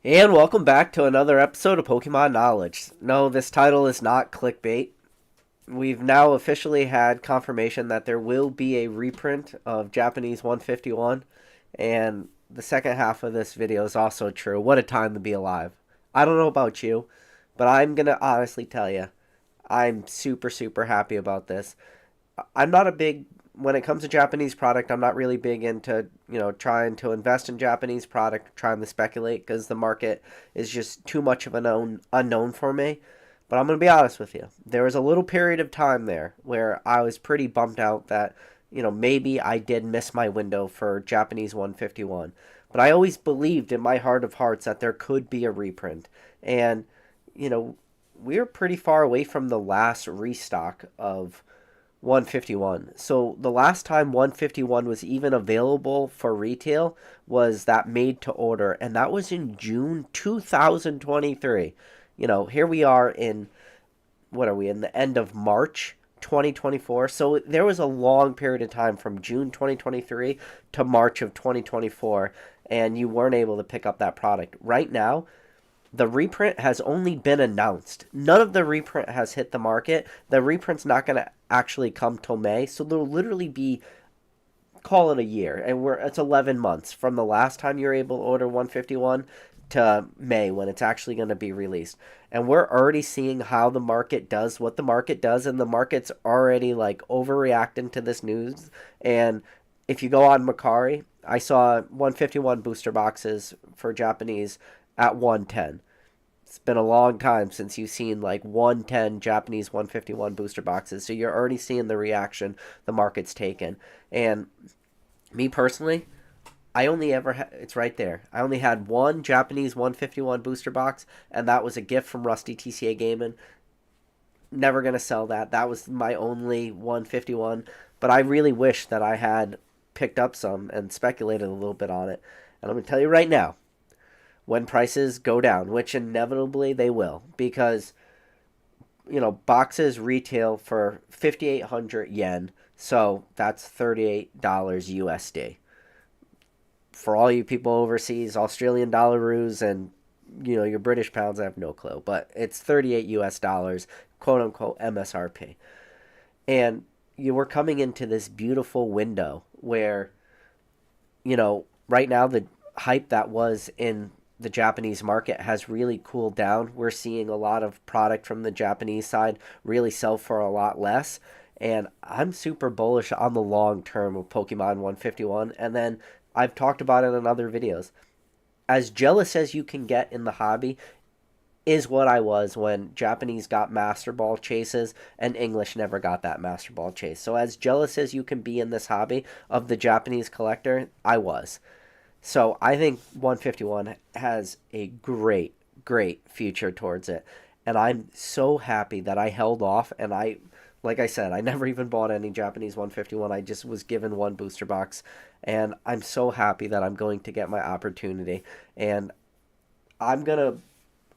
And welcome back to another episode of Pokemon Knowledge. No, this title is not clickbait. We've now officially had confirmation that there will be a reprint of Japanese 151, and the second half of this video is also true. What a time to be alive. I don't know about you, but I'm going to honestly tell you, I'm super, super happy about this. I'm not a big when it comes to Japanese product, I'm not really big into, trying to invest in Japanese product, trying to speculate because the market is just too much of an unknown for me. But I'm going to be honest with you. There was a little period of time there where I was pretty bummed out that, maybe I did miss my window for Japanese 151. But I always believed in my heart of hearts that there could be a reprint. And, you know, we're pretty far away from the last restock of 151. So the last time 151 was even available for retail was that made to order, and that was in June 2023. Here we are in what are we in the end of March 2024. So there was a long period of time from June 2023 to March of 2024, and you weren't able to pick up that product. Right now, the reprint has only been announced. None of the reprint has hit the market. The reprint's not going to actually come till May, so there'll literally be, call it a year, and it's 11 months from the last time you were able to order 151 to May when it's actually going to be released. And we're already seeing how the market does what the market does, and the market's already like overreacting to this news. And if you go on Macari, I saw 151 booster boxes for Japanese at 110. It's been a long time since you've seen like 110 Japanese 151 booster boxes. So you're already seeing the reaction the market's taken. And me personally, I only ever it's right there. I only had one Japanese 151 booster box, and that was a gift from Rusty TCA Gaming. Never going to sell that. That was my only 151. But I really wish that I had picked up some and speculated a little bit on it. And I'm going to tell you right now, when prices go down, which inevitably they will, because boxes retail for 5,800 yen, so that's $38 USD. For all you people overseas, Australian dollaroos and your British pounds, I have no clue, but it's 38 US dollars, quote unquote MSRP. And you were coming into this beautiful window where right now the hype that was in the Japanese market has really cooled down. We're seeing a lot of product from the Japanese side really sell for a lot less. And I'm super bullish on the long term of Pokemon 151. And then I've talked about it in other videos. As jealous as you can get in the hobby is what I was when Japanese got Master Ball chases and English never got that Master Ball chase. So as jealous as you can be in this hobby of the Japanese collector, I was. So I think 151 has a great, great future towards it. And I'm so happy that I held off. And like I said, I never even bought any Japanese 151. I just was given one booster box. And I'm so happy that I'm going to get my opportunity. And I'm gonna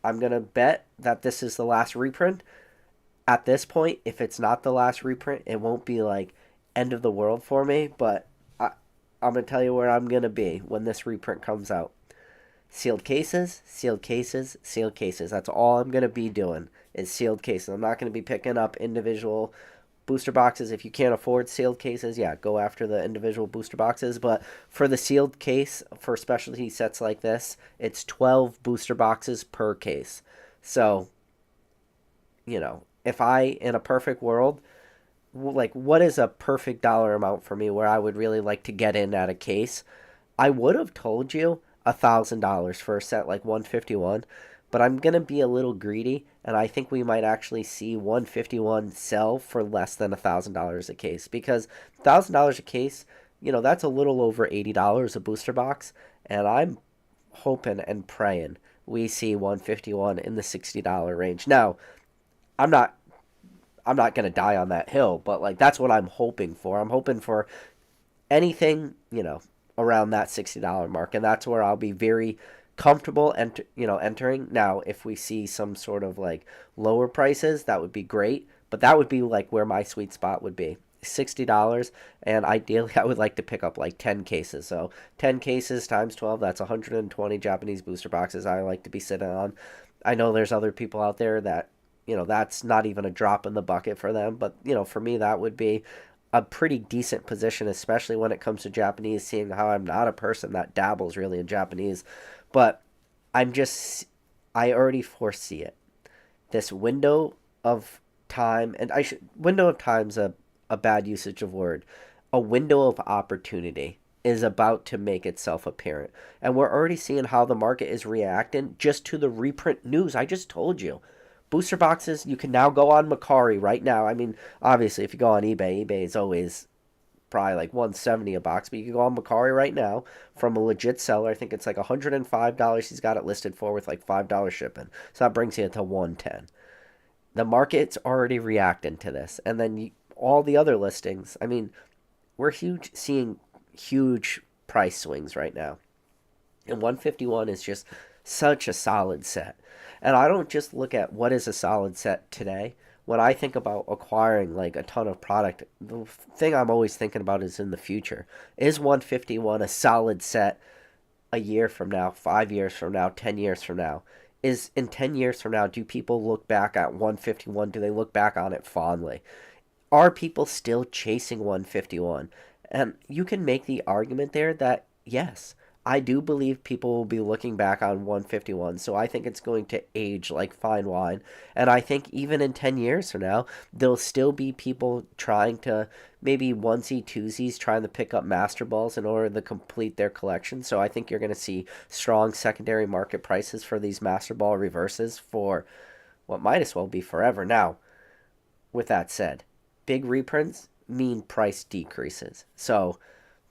bet that this is the last reprint. At this point, if it's not the last reprint, it won't be like end of the world for me. But I'm going to tell you where I'm going to be when this reprint comes out. Sealed cases, sealed cases, sealed cases. That's all I'm going to be doing is sealed cases. I'm not going to be picking up individual booster boxes. If you can't afford sealed cases, yeah, go after the individual booster boxes. But for the sealed case, for specialty sets like this, it's 12 booster boxes per case. So, if in a perfect world, like what is a perfect dollar amount for me where I would really like to get in at a case? I would have told you $1,000 for a set like 151, but I'm gonna be a little greedy, and I think we might actually see 151 sell for less than $1,000 a case, because $1,000 a case, that's a little over $80 a booster box, and I'm hoping and praying we see 151 in the $60 range. Now, I'm not I'm not gonna die on that hill, but like that's what I'm hoping for. I'm hoping for anything, around that $60 mark, and that's where I'll be very comfortable entering. Now, if we see some sort of like lower prices, that would be great, but that would be like where my sweet spot would be. $60, and ideally I would like to pick up like 10 cases. So 10 cases times 12, that's 120 Japanese booster boxes I like to be sitting on. I know there's other people out there that, that's not even a drop in the bucket for them, but for me that would be a pretty decent position, especially when it comes to Japanese, seeing how I'm not a person that dabbles really in Japanese. But I'm just, I already foresee it. This window of time, and window of time's a bad usage of word. A window of opportunity is about to make itself apparent. And we're already seeing how the market is reacting just to the reprint news I just told you. Booster boxes, you can now go on Macari right now. I mean, obviously, if you go on eBay is always probably like 170 a box, but you can go on Macari right now from a legit seller. I think it's like $105 he's got it listed for with like $5 shipping. So that brings you to 110. The market's already reacting to this. And then all the other listings, I mean, we're seeing huge price swings right now. And 151 is just such a solid set. And I don't just look at what is a solid set today. When I think about acquiring like a ton of product, the thing I'm always thinking about is in the future. Is 151 a solid set a year from now, 5 years from now, 10 years from now? Is in 10 years from now, do people look back at 151? Do they look back on it fondly? Are people still chasing 151? And you can make the argument there that yes, I do believe people will be looking back on 151. So I think it's going to age like fine wine. And I think even in 10 years from now, there'll still be people trying to maybe onesie twosies trying to pick up master balls in order to complete their collection. So I think you're going to see strong secondary market prices for these master ball reverses for what might as well be forever. Now, with that said, big reprints mean price decreases. So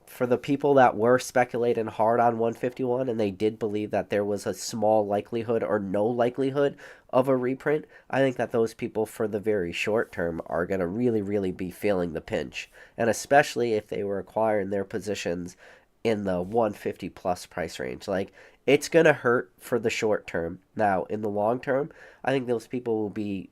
for the people that were speculating hard on 151 and they did believe that there was a small likelihood or no likelihood of a reprint, I think that those people for the very short term are going to really, really be feeling the pinch. And especially if they were acquiring their positions in the 150 plus price range. Like, it's going to hurt for the short term. Now, in the long term, I think those people will be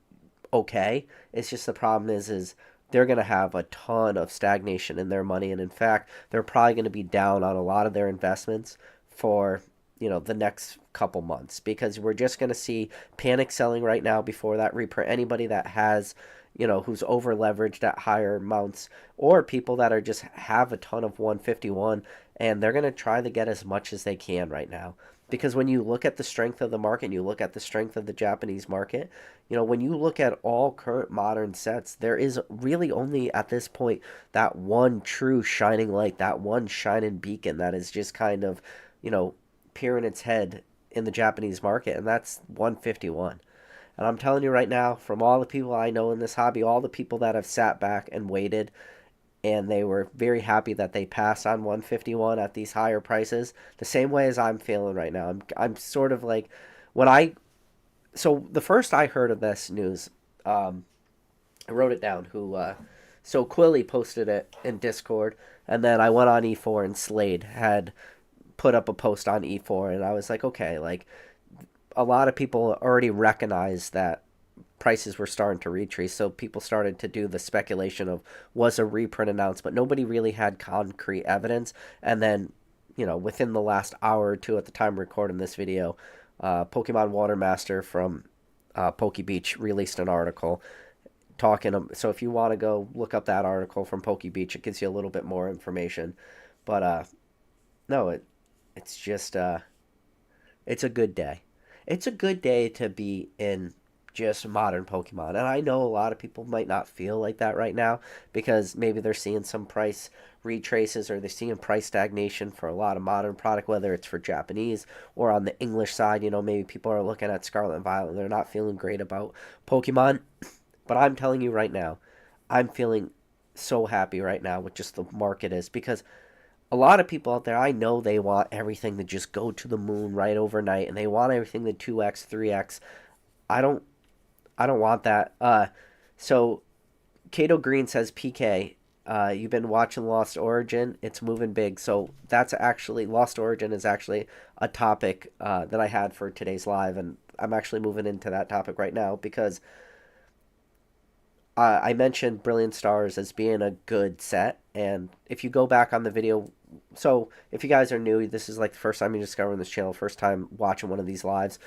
okay. It's just the problem is they're going to have a ton of stagnation in their money, and in fact, they're probably going to be down on a lot of their investments for the next couple months, because we're just going to see panic selling right now before that reprint. Anybody that has who's over leveraged at higher amounts, or people that are just have a ton of 151, and they're going to try to get as much as they can right now. Because when you look at the strength of the market and you look at the strength of the Japanese market, when you look at all current modern sets, there is really only at this point that one true shining light, that one shining beacon that is just kind of, peering its head in the Japanese market, and that's 151. And I'm telling you right now, from all the people I know in this hobby, all the people that have sat back and waited, and they were very happy that they passed on 151 at these higher prices, the same way as I'm feeling right now. I'm sort of like, so the first I heard of this news, I wrote it down, so Quilly posted it in Discord, and then I went on E4 and Slade had put up a post on E4, and I was like, okay, like, a lot of people already recognized that prices were starting to retrace, so people started to do the speculation of was a reprint announced, but nobody really had concrete evidence. And then, within the last hour or two at the time recording this video, Pokemon Watermaster from Poke Beach released an article talking. So if you want to go look up that article from Poke Beach, it gives you a little bit more information. But no, it's just it's a good day. It's a good day to be in just modern Pokemon. And I know a lot of people might not feel like that right now because maybe they're seeing some price retraces or they're seeing price stagnation for a lot of modern product, whether it's for Japanese or on the English side. Maybe people are looking at Scarlet and Violet and they're not feeling great about Pokemon. But I'm telling you right now, I'm feeling so happy right now with just the market is, because a lot of people out there, I know they want everything to just go to the moon right overnight, and they want everything to 2x, 3x. I don't want that. So Kato Green says, PK, you've been watching Lost Origin. It's moving big. So that's actually, Lost Origin is actually a topic that I had for today's live, and I'm actually moving into that topic right now because I mentioned Brilliant Stars as being a good set, and if you go back on the video, so if you guys are new, this is like the first time you're discovering this channel, first time watching one of these lives.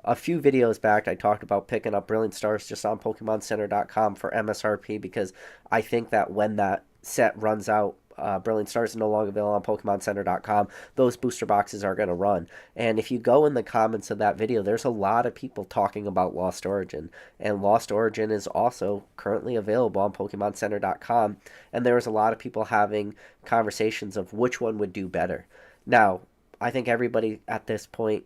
A few videos back, I talked about picking up Brilliant Stars just on PokemonCenter.com for MSRP because I think that when that set runs out, Brilliant Stars is no longer available on PokemonCenter.com. Those booster boxes are going to run. And if you go in the comments of that video, there's a lot of people talking about Lost Origin. And Lost Origin is also currently available on PokemonCenter.com. And there was a lot of people having conversations of which one would do better. Now, I think everybody at this point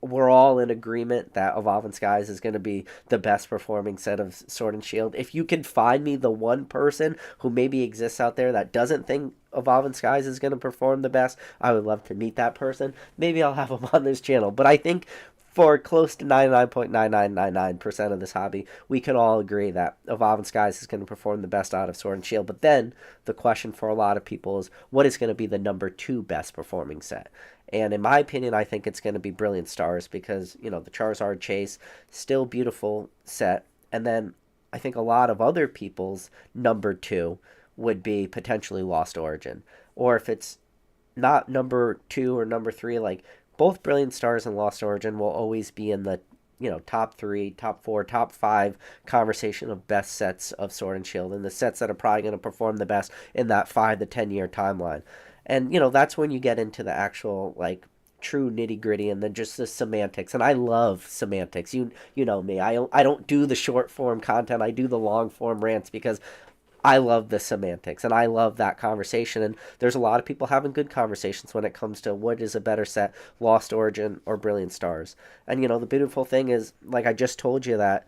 we're all in agreement that Evolving Skies is going to be the best performing set of Sword and Shield. If you can find me the one person who maybe exists out there that doesn't think Evolving Skies is going to perform the best, I would love to meet that person. Maybe I'll have him on this channel. But I think for close to 99.9999% of this hobby, we can all agree that Evolving Skies is going to perform the best out of Sword and Shield. But then the question for a lot of people is, what is going to be the number 2 best performing set? And in my opinion, I think it's going to be Brilliant Stars because, you know, the Charizard Chase, still beautiful set. And then I think a lot of other people's number 2 would be potentially Lost Origin. Or if it's not number 2 or number 3, like both Brilliant Stars and Lost Origin will always be in the, you know, top 3, top 4, top 5 conversation of best sets of Sword and Shield, and the sets that are probably going to perform the best in that 5 to 10 year timeline. And, you know, that's when you get into the actual, like, true nitty-gritty and then just the semantics. And I love semantics. You know me. I don't do the short-form content. I do the long-form rants because I love the semantics. And I love that conversation. And there's a lot of people having good conversations when it comes to what is a better set, Lost Origin or Brilliant Stars. And, you know, the beautiful thing is, like I just told you, that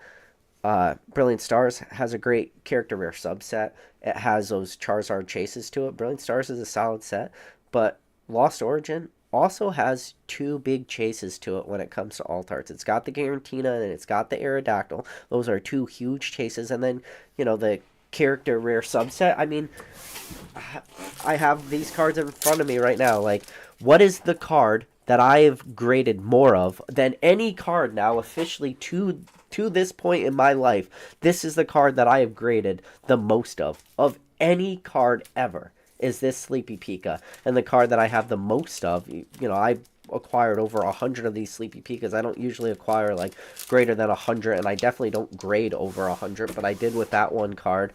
Brilliant Stars has a great character rare subset. It has those Charizard chases to it. Brilliant Stars is a solid set, but Lost Origin also has 2 big chases to it when it comes to Altarts. It's got the Garantina and it's got the Aerodactyl. Those are 2 huge chases. And then, you know, the character rare subset. I mean, I have these cards in front of me right now. Like, what is the card that I have graded more of than any card now officially to this point in my life? This is the card that I have graded the most of any card ever, is this Sleepy Pika. And the card that I have the most of, you know, I acquired over 100 of these Sleepy Pikas. I don't usually acquire like greater than 100, and I definitely don't grade over 100, but I did with that one card,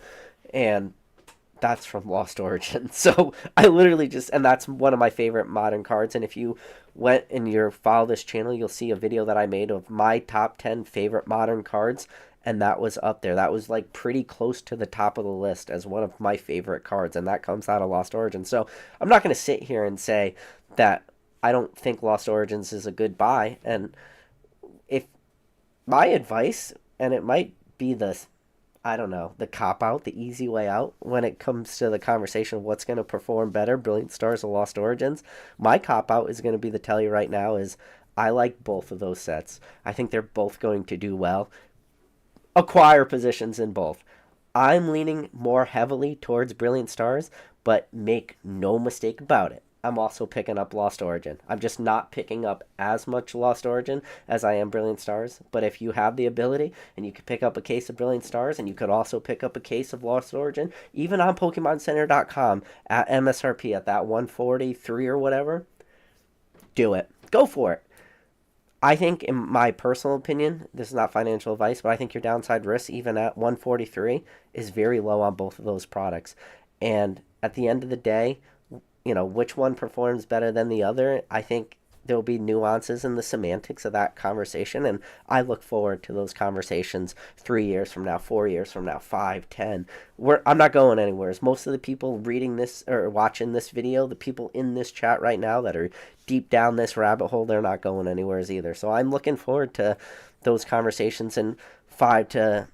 and that's from Lost Origin. So I literally just, and that's one of my favorite modern cards. And if you went and you follow this channel, you'll see a video that I made of my top 10 favorite modern cards. And that was up there. That was like pretty close to the top of the list as one of my favorite cards. And that comes out of Lost Origin. So I'm not going to sit here and say that I don't think Lost Origins is a good buy. And if my advice, and it might be the, I don't know, the cop-out, the easy way out when it comes to the conversation of what's going to perform better, Brilliant Stars or Lost Origins, my cop-out is going to be to tell you right now is I like both of those sets. I think they're both going to do well. Acquire positions in both. I'm leaning more heavily towards Brilliant Stars, but make no mistake about it, I'm also picking up Lost Origin. I'm just not picking up as much Lost Origin as I am Brilliant Stars. But if you have the ability and you could pick up a case of Brilliant Stars and you could also pick up a case of Lost Origin, even on PokemonCenter.com at MSRP at that 143 or whatever, do it. Go for it. I think, in my personal opinion, this is not financial advice, but I think your downside risk, even at 143, is very low on both of those products. And at the end of the day, you know, which one performs better than the other, I think there'll be nuances in the semantics of that conversation, and I look forward to those conversations 3 years from now, 4 years from now, 5, 10. I'm not going anywhere. As most of the people reading this or watching this video, the people in this chat right now that are deep down this rabbit hole, they're not going anywhere either. So I'm looking forward to those conversations in 5 to,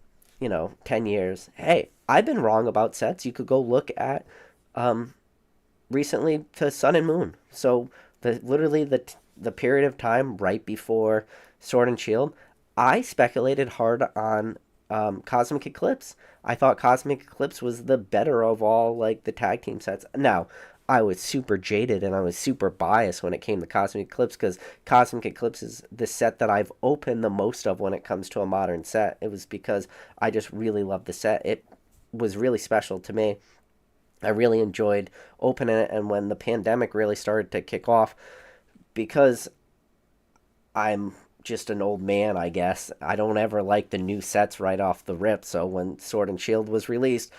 10 years. Hey, I've been wrong about sets. You could go look at recently to Sun and Moon. So literally the period of time right before Sword and Shield, I speculated hard on Cosmic Eclipse. I thought Cosmic Eclipse was the better of all, like, the tag team sets. Now, I was super jaded and I was super biased when it came to Cosmic Eclipse, because Cosmic Eclipse is the set that I've opened the most of when it comes to a modern set. It was because I just really loved the set. It was really special to me. I really enjoyed opening it, and when the pandemic really started to kick off, because I'm just an old man, I guess, I don't ever like the new sets right off the rip. So when Sword and Shield was released,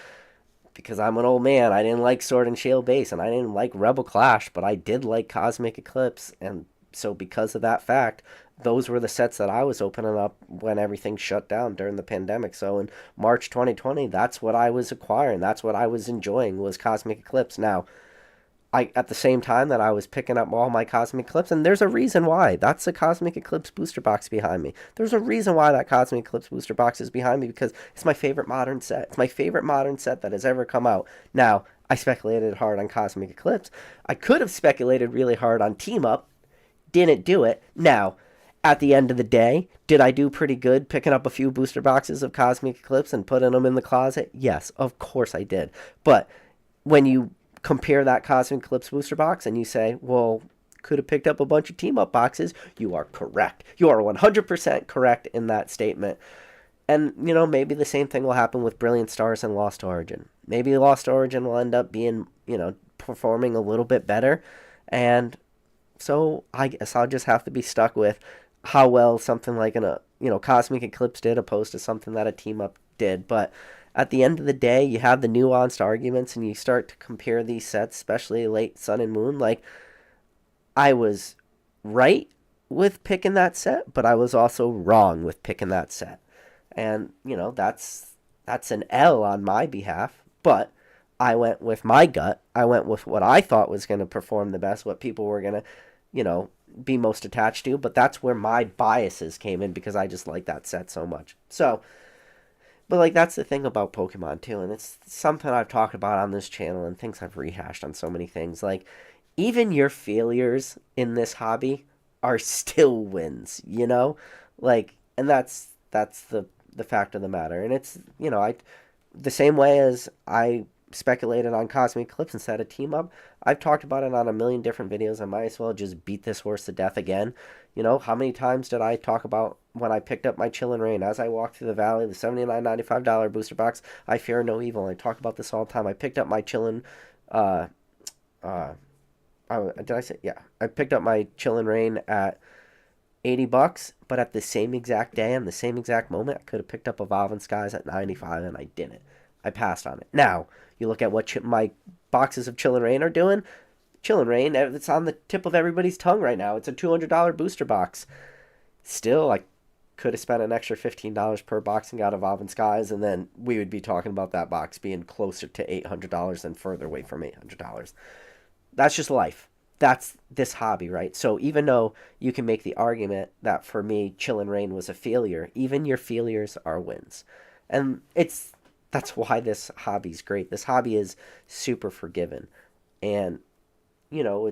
because I'm an old man, I didn't like Sword and Shield base, and I didn't like Rebel Clash, but I did like Cosmic Eclipse, and so because of that fact, those were the sets that I was opening up when everything shut down during the pandemic. So in March 2020, that's what I was acquiring. That's what I was enjoying, was Cosmic Eclipse. Now, I, at the same time that I was picking up all my Cosmic Eclipse, and there's a reason why. That's the Cosmic Eclipse booster box behind me. There's a reason why that Cosmic Eclipse booster box is behind me, because it's my favorite modern set. It's my favorite modern set that has ever come out. Now, I speculated hard on Cosmic Eclipse. I could have speculated really hard on Team Up. Didn't do it. Now, at the end of the day, did I do pretty good picking up a few booster boxes of Cosmic Eclipse and putting them in the closet? Yes, of course I did. But when you compare that Cosmic Eclipse booster box and you say, well, could have picked up a bunch of Team Up boxes, you are correct. You are 100% correct in that statement. And, you know, maybe the same thing will happen with Brilliant Stars and Lost Origin. Maybe Lost Origin will end up being, you know, performing a little bit better. And so I guess I'll just have to be stuck with how well something like Cosmic Eclipse did opposed to something that a Team Up did. But at the end of the day, you have the nuanced arguments and you start to compare these sets, especially late Sun and Moon. Like, I was right with picking that set, but I was also wrong with picking that set. And, you know, that's an L on my behalf, but I went with my gut. I went with what I thought was going to perform the best, what people were going to, you know, be most attached to, but that's where my biases came in, because I just like that set so much. So, but like, that's the thing about Pokemon too, and it's something I've talked about on this channel and things I've rehashed on so many things. Like, even your failures in this hobby are still wins, you know? Like, and that's the fact of the matter. And it's, you know, I the same way as I speculated on Cosmic Eclipse instead of Team Up, I've talked about it on a million different videos. I might as well just beat this horse to death again. You know, how many times did I talk about when I picked up my Chillin' Rain as I walked through the valley, the $79.95 booster box? I fear no evil. I talk about this all the time. I picked up my Chillin', uh, uh, did I say, yeah, I picked up my Chillin' Rain at $80, but at the same exact day and the same exact moment, I could have picked up Evolving Skies at 95, and I didn't. I passed on it. Now, you look at what my boxes of Chillin' Rain are doing. Chillin' Rain, it's on the tip of everybody's tongue right now. It's a $200 booster box. Still, I could have spent an extra $15 per box and got Evolving Skies, and then we would be talking about that box being closer to $800 than further away from $800. That's just life. That's this hobby, right? So even though you can make the argument that for me, Chillin' Rain was a failure, even your failures are wins. And that's why this hobby's great. This hobby is super forgiving. And, you know,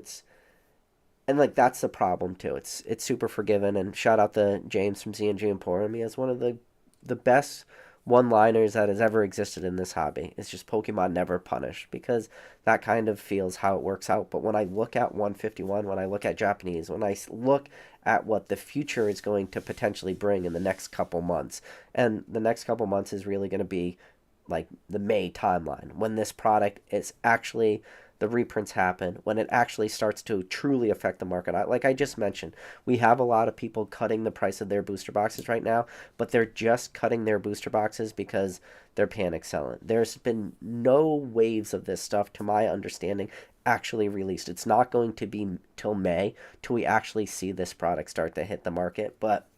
and like, that's the problem too. It's super forgiving. And shout out to James from Z&G Emporium. He has one of the best one-liners that has ever existed in this hobby. It's just Pokemon never punished, because that kind of feels how it works out. But when I look at 151, when I look at Japanese, when I look at what the future is going to potentially bring in the next couple months, and the next couple months is really going to be like the May timeline, when this product is actually, the reprints happen, when it actually starts to truly affect the market. Like I just mentioned, we have a lot of people cutting the price of their booster boxes right now, but they're just cutting their booster boxes because they're panic selling. There's been no waves of this stuff, to my understanding, actually released. It's not going to be till May till we actually see this product start to hit the market, but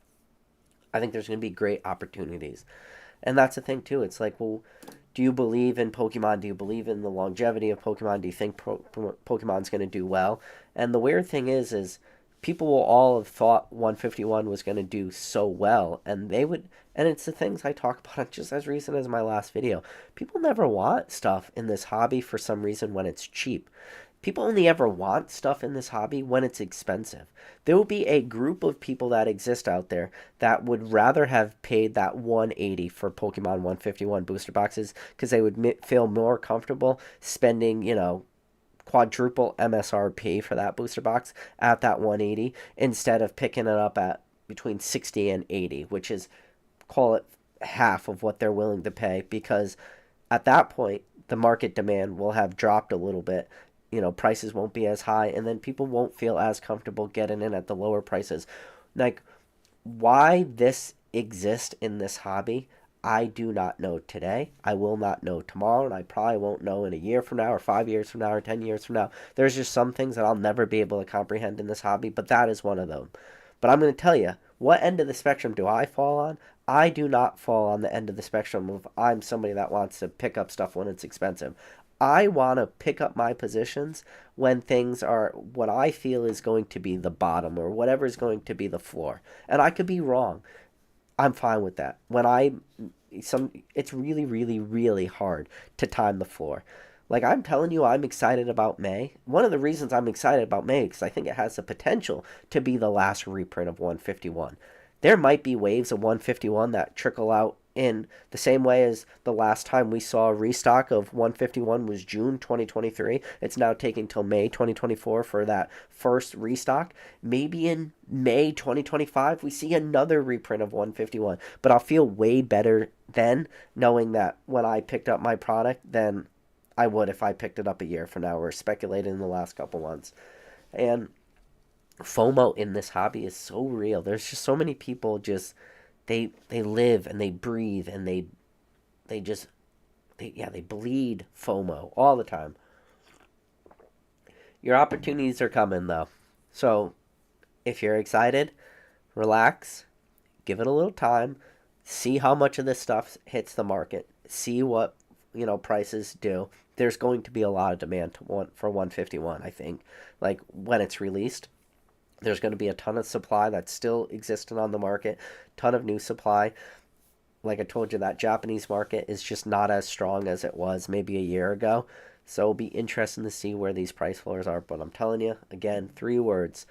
I think there's going to be great opportunities. And that's the thing too. It's like, well, do you believe in Pokemon? Do you believe in the longevity of Pokemon? Do you think Pokemon's going to do well? And the weird thing is people will all have thought 151 was going to do so well, and they would, and it's the things I talk about just as recent as my last video. People never want stuff in this hobby for some reason when it's cheap. People only ever want stuff in this hobby when it's expensive. There will be a group of people that exist out there that would rather have paid that $180 for Pokemon 151 booster boxes, because they would feel more comfortable spending, you know, quadruple MSRP for that booster box at that 180 instead of picking it up at between 60 and 80, which is, call it half of what they're willing to pay, because at that point the market demand will have dropped a little bit. Prices won't be as high, and then people won't feel as comfortable getting in at the lower prices. Like, why this exists in this hobby, I do not know today. I will not know tomorrow, and I probably won't know in a year from now, or 5 years from now, or 10 years from now. There's just some things that I'll never be able to comprehend in this hobby, but that is one of them. But I'm going to tell you, what end of the spectrum do I fall on? I do not fall on the end of the spectrum of I'm somebody that wants to pick up stuff when it's expensive. I want to pick up my positions when things are what I feel is going to be the bottom, or whatever is going to be the floor. And I could be wrong. I'm fine with that. It's really, really, really hard to time the floor. Like, I'm telling you, I'm excited about May. One of the reasons I'm excited about May is because I think it has the potential to be the last reprint of 151. There might be waves of 151 that trickle out in the same way as the last time we saw a restock of 151 was June 2023. It's now taking till May 2024 for that first restock. Maybe in May 2025 we see another reprint of 151. But I'll feel way better then knowing that when I picked up my product than I would if I picked it up a year from now or speculated in the last couple months. And FOMO in this hobby is so real. There's just so many people just they live and they breathe and they just they bleed FOMO all the time. Your opportunities are coming though. So if you're excited, relax, give it a little time, see how much of this stuff hits the market, see what prices do. There's going to be a lot of demand for 151, I think. Like, when it's released, there's going to be a ton of supply that's still existing on the market, ton of new supply. Like I told you, that Japanese market is just not as strong as it was maybe a year ago. So it'll be interesting to see where these price floors are. But I'm telling you, again, 3 words.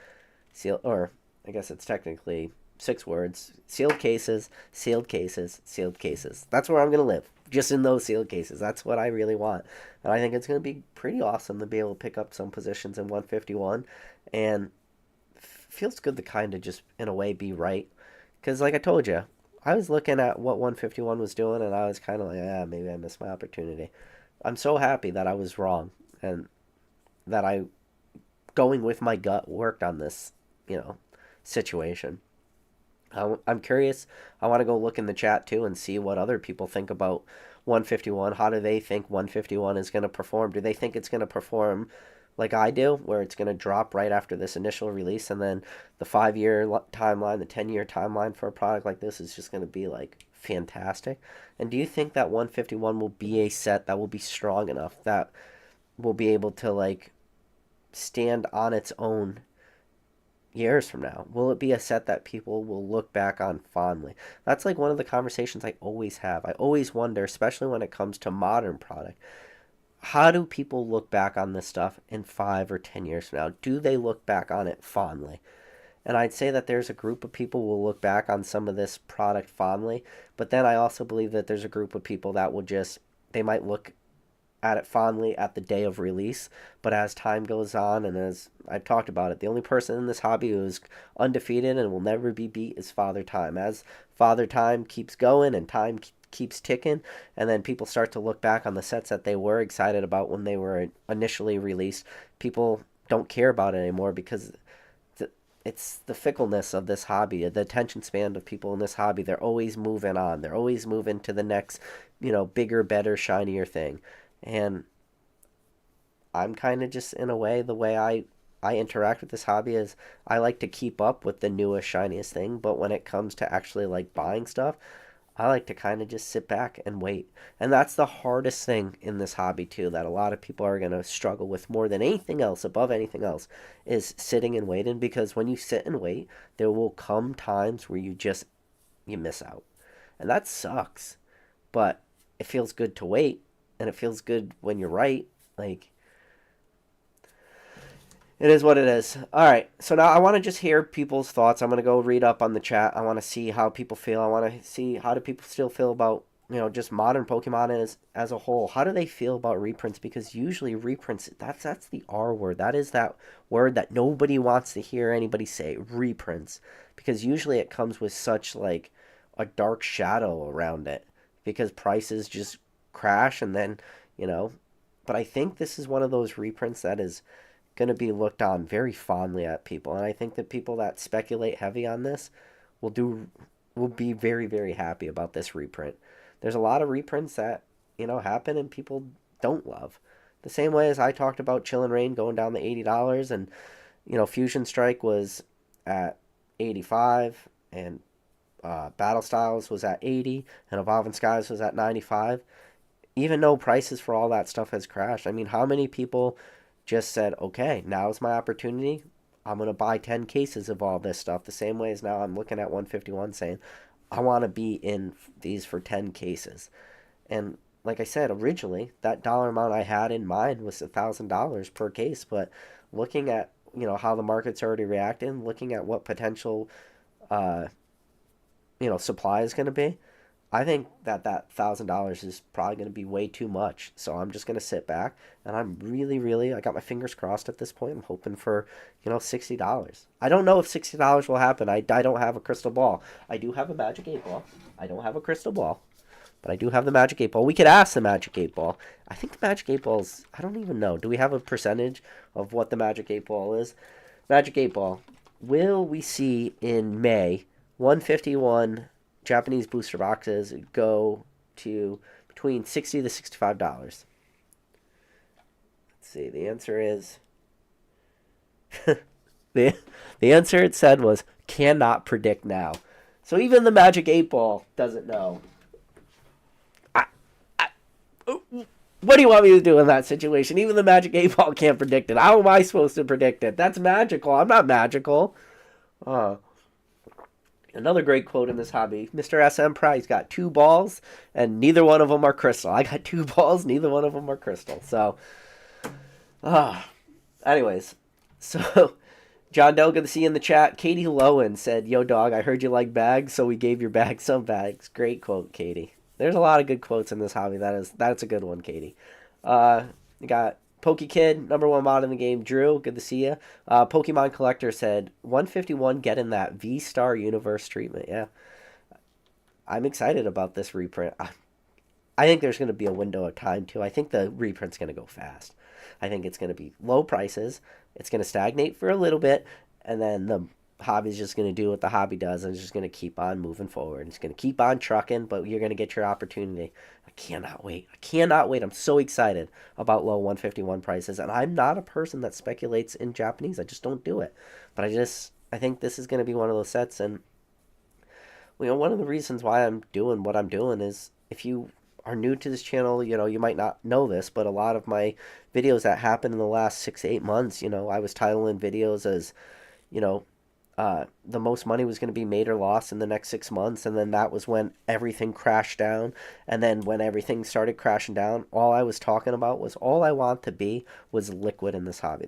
Or I guess it's technically 6 words. Sealed cases, sealed cases, sealed cases. That's where I'm going to live. Just in those sealed cases. That's what I really want. And I think it's going to be pretty awesome to be able to pick up some positions in 151. And feels good to kind of just, in a way, be right. Because like I told you, I was looking at what 151 was doing, and I was kind of like, maybe I missed my opportunity. I'm so happy that I was wrong, and that I, going with my gut, worked on this, situation. I'm curious. I want to go look in the chat, too, and see what other people think about 151. How do they think 151 is going to perform? Do they think it's going to perform like I do, where it's going to drop right after this initial release, and then the 5-year timeline, the 10-year timeline for a product like this is just going to be, like, fantastic? And do you think that 151 will be a set that will be strong enough, that will be able to, like, stand on its own years from now? Will it be a set that people will look back on fondly? That's, like, one of the conversations I always have. I always wonder, especially when it comes to modern product, how do people look back on this stuff in 5 or 10 years from now? Do they look back on it fondly? And I'd say that there's a group of people who will look back on some of this product fondly, but then I also believe that there's a group of people that will just, they might look at it fondly at the day of release, but as time goes on, and as I've talked about it, the only person in this hobby who is undefeated and will never be beat is Father Time. As Father Time keeps going and time keeps ticking, and then people start to look back on the sets that they were excited about when they were initially released, people don't care about it anymore, because it's the fickleness of this hobby, the attention span of people in this hobby. They're always moving on. They're always moving to the next, bigger, better, shinier thing. And I'm kind of just, in a way, the way I interact with this hobby is I like to keep up with the newest, shiniest thing, but when it comes to actually, like, buying stuff, I like to kind of just sit back and wait. And that's the hardest thing in this hobby, too, that a lot of people are going to struggle with more than anything else, above anything else, is sitting and waiting. Because when you sit and wait, there will come times where you miss out. And that sucks. But it feels good to wait, and it feels good when you're right. Like, it is what it is. All right, so now I want to just hear people's thoughts. I'm going to go read up on the chat. I want to see how people feel. I want to see how do people still feel about just modern Pokemon as a whole, how do they feel about reprints? Because usually reprints, that's the R word. That is that word that nobody wants to hear anybody say, reprints. Because usually it comes with such like a dark shadow around it because prices just crash and then, you know, but I think this is one of those reprints that is going to be looked on very fondly at people. And I think that people that speculate heavy on this will do will be very very happy about this reprint. There's a lot of reprints that happen and people don't love. The same way as I talked about Chillin' Rain going down to $80 and Fusion Strike was at 85 and Battle Styles was at 80 and Evolving Skies was at 95. Even though prices for all that stuff has crashed, I mean, how many people just said, okay, now's my opportunity. I'm going to buy 10 cases of all this stuff. The same way as now I'm looking at 151 saying, I want to be in these for 10 cases. And like I said, originally, that dollar amount I had in mind was $1,000 per case. But looking at, how the market's already reacting, looking at what potential, uh, supply is going to be, I think that $1,000 is probably going to be way too much. So I'm just going to sit back and I'm really, really, I got my fingers crossed at this point. I'm hoping for, $60. I don't know if $60 will happen. I don't have a crystal ball. I do have a magic 8 ball. I don't have a crystal ball, but I do have the magic 8 ball. We could ask the magic 8 ball. I think the magic 8 ball's, I don't even know. Do we have a percentage of what the magic 8 ball is? Magic 8 ball. Will we see in May 151 Japanese booster boxes go to between $60 to $65? Let's see. The answer is the the answer it said was cannot predict now. So even the Magic 8 Ball doesn't know. I, I, what do you want me to do in that situation? Even the Magic 8 Ball can't predict it. How am I supposed to predict it? That's magical. I'm not magical. Another great quote in this hobby. Mr. SM Price got 2 balls, and neither one of them are crystal. I got 2 balls, neither one of them are crystal. So, anyways. So, John Doe, good to see you in the chat. Katie Lowen said, yo, dog, I heard you like bags, so we gave your bag some bags. Great quote, Katie. There's a lot of good quotes in this hobby. That's a good one, Katie. You got PokeKid, #1 mod in the game. Drew, good to see you. Pokemon Collector said, 151 getting that V-Star Universe treatment. Yeah. I'm excited about this reprint. I think there's going to be a window of time, too. I think the reprint's going to go fast. I think it's going to be low prices. It's going to stagnate for a little bit, and then the hobby's just going to do what the hobby does, and it's just going to keep on moving forward. It's going to keep on trucking, but you're going to get your opportunity. I cannot wait. I cannot wait. I'm so excited about low 151 prices, and I'm not a person that speculates in Japanese. I just don't do it. But I think this is going to be one of those sets, and one of the reasons why I'm doing what I'm doing is if you are new to this channel, you might not know this, but a lot of my videos that happened in the last 6 to 8 months, I was titling videos as, the most money was going to be made or lost in the next 6 months, and then that was when everything crashed down, and then when everything started crashing down, all I was talking about was all I want to be was liquid in this hobby.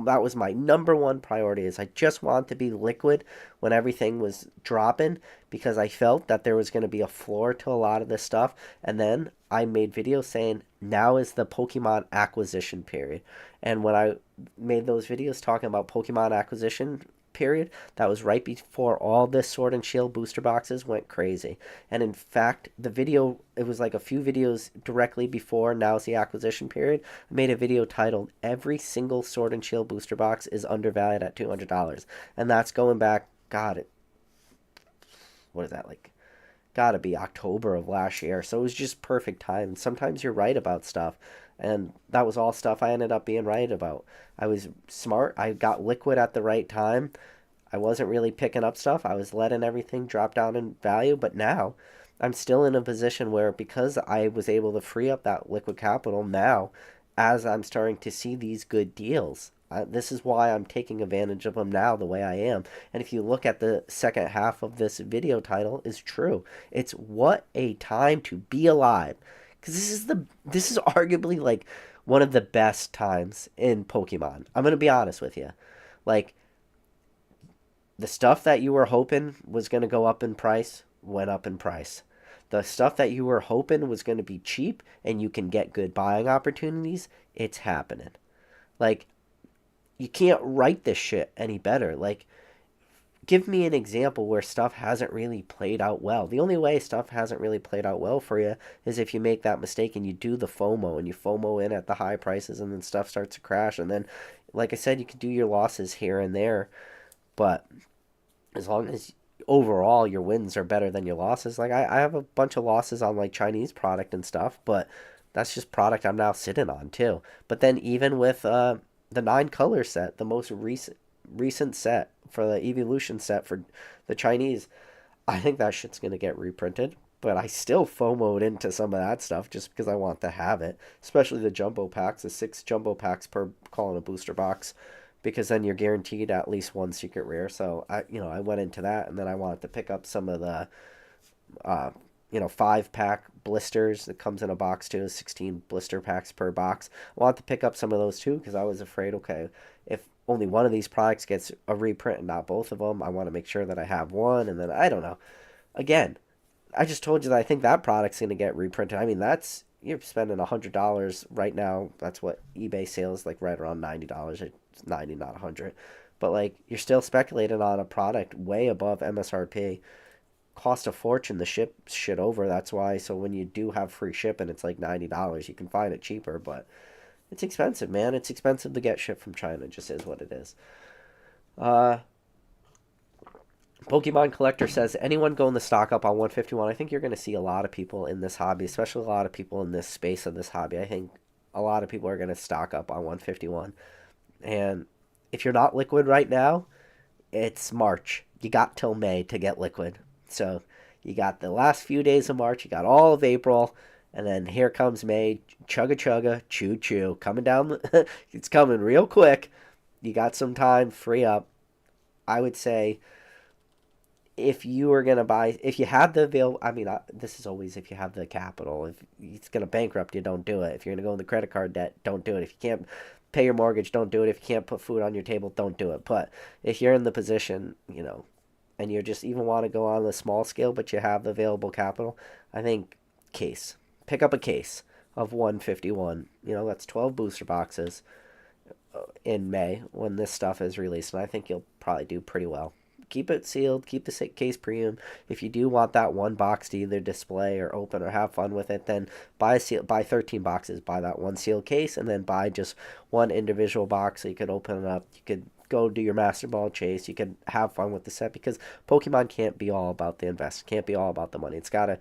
That was my #1 priority, is I just want to be liquid when everything was dropping, because I felt that there was going to be a floor to a lot of this stuff. And then I made videos saying now is the Pokemon acquisition period, and when I made those videos talking about Pokemon acquisition period, that was right before all this Sword and Shield booster boxes went crazy. And in fact, the video, it was like a few videos directly before now's the acquisition period. I made a video titled every single Sword and Shield booster box is undervalued at $200, and that's going back, what is that, like, gotta be October of last year. So it was just perfect time. Sometimes you're right about stuff, and that was all stuff I ended up being right about. I was smart. I got liquid at the right time. I wasn't really picking up stuff. I was letting everything drop down in value. But now I'm still in a position where, because I was able to free up that liquid capital now, as I'm starting to see these good deals, this is why I'm taking advantage of them now the way I am. And if you look at the second half of this video title, is true. It's what a time to be alive. Because this is arguably like one of the best times in Pokemon. I'm going to be honest with you. Like, the stuff that you were hoping was going to go up in price went up in price. The stuff that you were hoping was going to be cheap and you can get good buying opportunities, it's happening. Like, you can't write this shit any better. Like, give me an example where stuff hasn't really played out well. The only way stuff hasn't really played out well for you is if you make that mistake and you do the FOMO and you FOMO in at the high prices and then stuff starts to crash. And then, like I said, you can do your losses here and there, but as long as overall your wins are better than your losses, like I have a bunch of losses on like Chinese product and stuff, but that's just product I'm now sitting on too. But then even with the 9 color set, the most recent set for the evolution set for the Chinese, I think that shit's gonna get reprinted. But I still FOMO'd into some of that stuff just because I want to have it, especially the jumbo packs, the 6 jumbo packs per calling a booster box, because then you're guaranteed at least one secret rare. So I went into that, and then I wanted to pick up some of the uh, 5 pack blisters that comes in a box too, 16 blister packs per box. I wanted to pick up some of those too because I was afraid, okay, if only one of these products gets a reprint and not both of them, I want to make sure that I have one. And then I don't know. Again, I just told you that I think that product's going to get reprinted. I mean, that's you're spending $100 right now. That's what eBay sales like right around $90. It's 90, not 100. But like you're still speculating on a product way above MSRP. Cost a fortune to ship shit over. That's why. So when you do have free shipping, it's like $90. You can find it cheaper, but it's expensive, man. It's expensive to get shit from China. It just is what it is. Uh, Pokemon Collector says, anyone going to stock up on 151? I think you're going to see a lot of people in this hobby, especially a lot of people in this space of this hobby. I think a lot of people are going to stock up on 151. And if you're not liquid right now, it's March. You got till May to get liquid. So you got the last few days of March, you got all of April, and then here comes May. Chugga chugga, choo choo. Coming down, it's coming real quick. You got some time, free up. I would say if you are going to buy, if you have the available, I mean, this is always if you have the capital. If it's going to bankrupt you, don't do it. If you're going to go in the credit card debt, don't do it. If you can't pay your mortgage, don't do it. If you can't put food on your table, don't do it. But if you're in the position, and you just even want to go on a small scale, but you have the available capital, I think case. Pick up a case of 151. That's 12 booster boxes in May when this stuff is released, and I think you'll probably do pretty well. Keep it sealed, keep the case premium. If you do want that one box to either display or open or have fun with it, then buy 13 boxes, buy that one sealed case, and then buy just one individual box so you could open it up. You could go do your Master Ball chase. You could have fun with the set because Pokemon can't be all about the invest. Can't be all about the money. It's got to,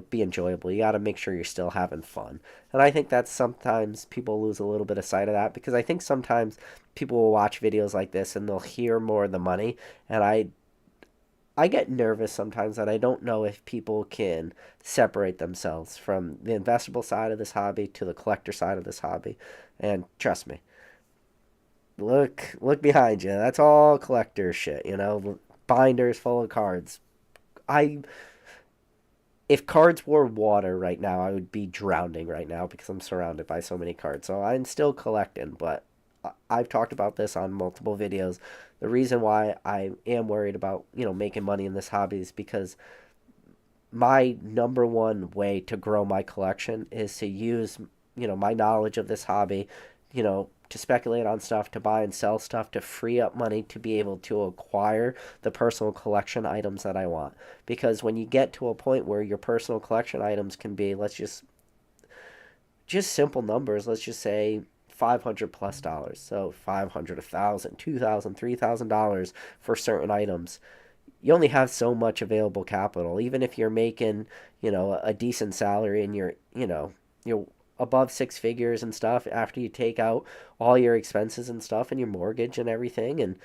be enjoyable. You got to make sure you're still having fun. And I think that sometimes people lose a little bit of sight of that because I think sometimes people will watch videos like this and they'll hear more of the money. And I get nervous sometimes that I don't know if people can separate themselves from the investable side of this hobby to the collector side of this hobby. And trust me, look behind you. That's all collector shit, binders full of cards. I If cards were water right now, I would be drowning right now because I'm surrounded by so many cards. So I'm still collecting, but I've talked about this on multiple videos. The reason why I am worried about, making money in this hobby is because my number one way to grow my collection is to use, my knowledge of this hobby, to speculate on stuff, to buy and sell stuff, to free up money to be able to acquire the personal collection items that I want. Because when you get to a point where your personal collection items can be, let's just simple numbers, let's just say $500 plus dollars. So 500, 1,000, 2,000, $3,000 for certain items. You only have so much available capital. Even if you're making, a decent salary and you're above 6 figures and stuff after you take out all your expenses and stuff and your mortgage and everything. And,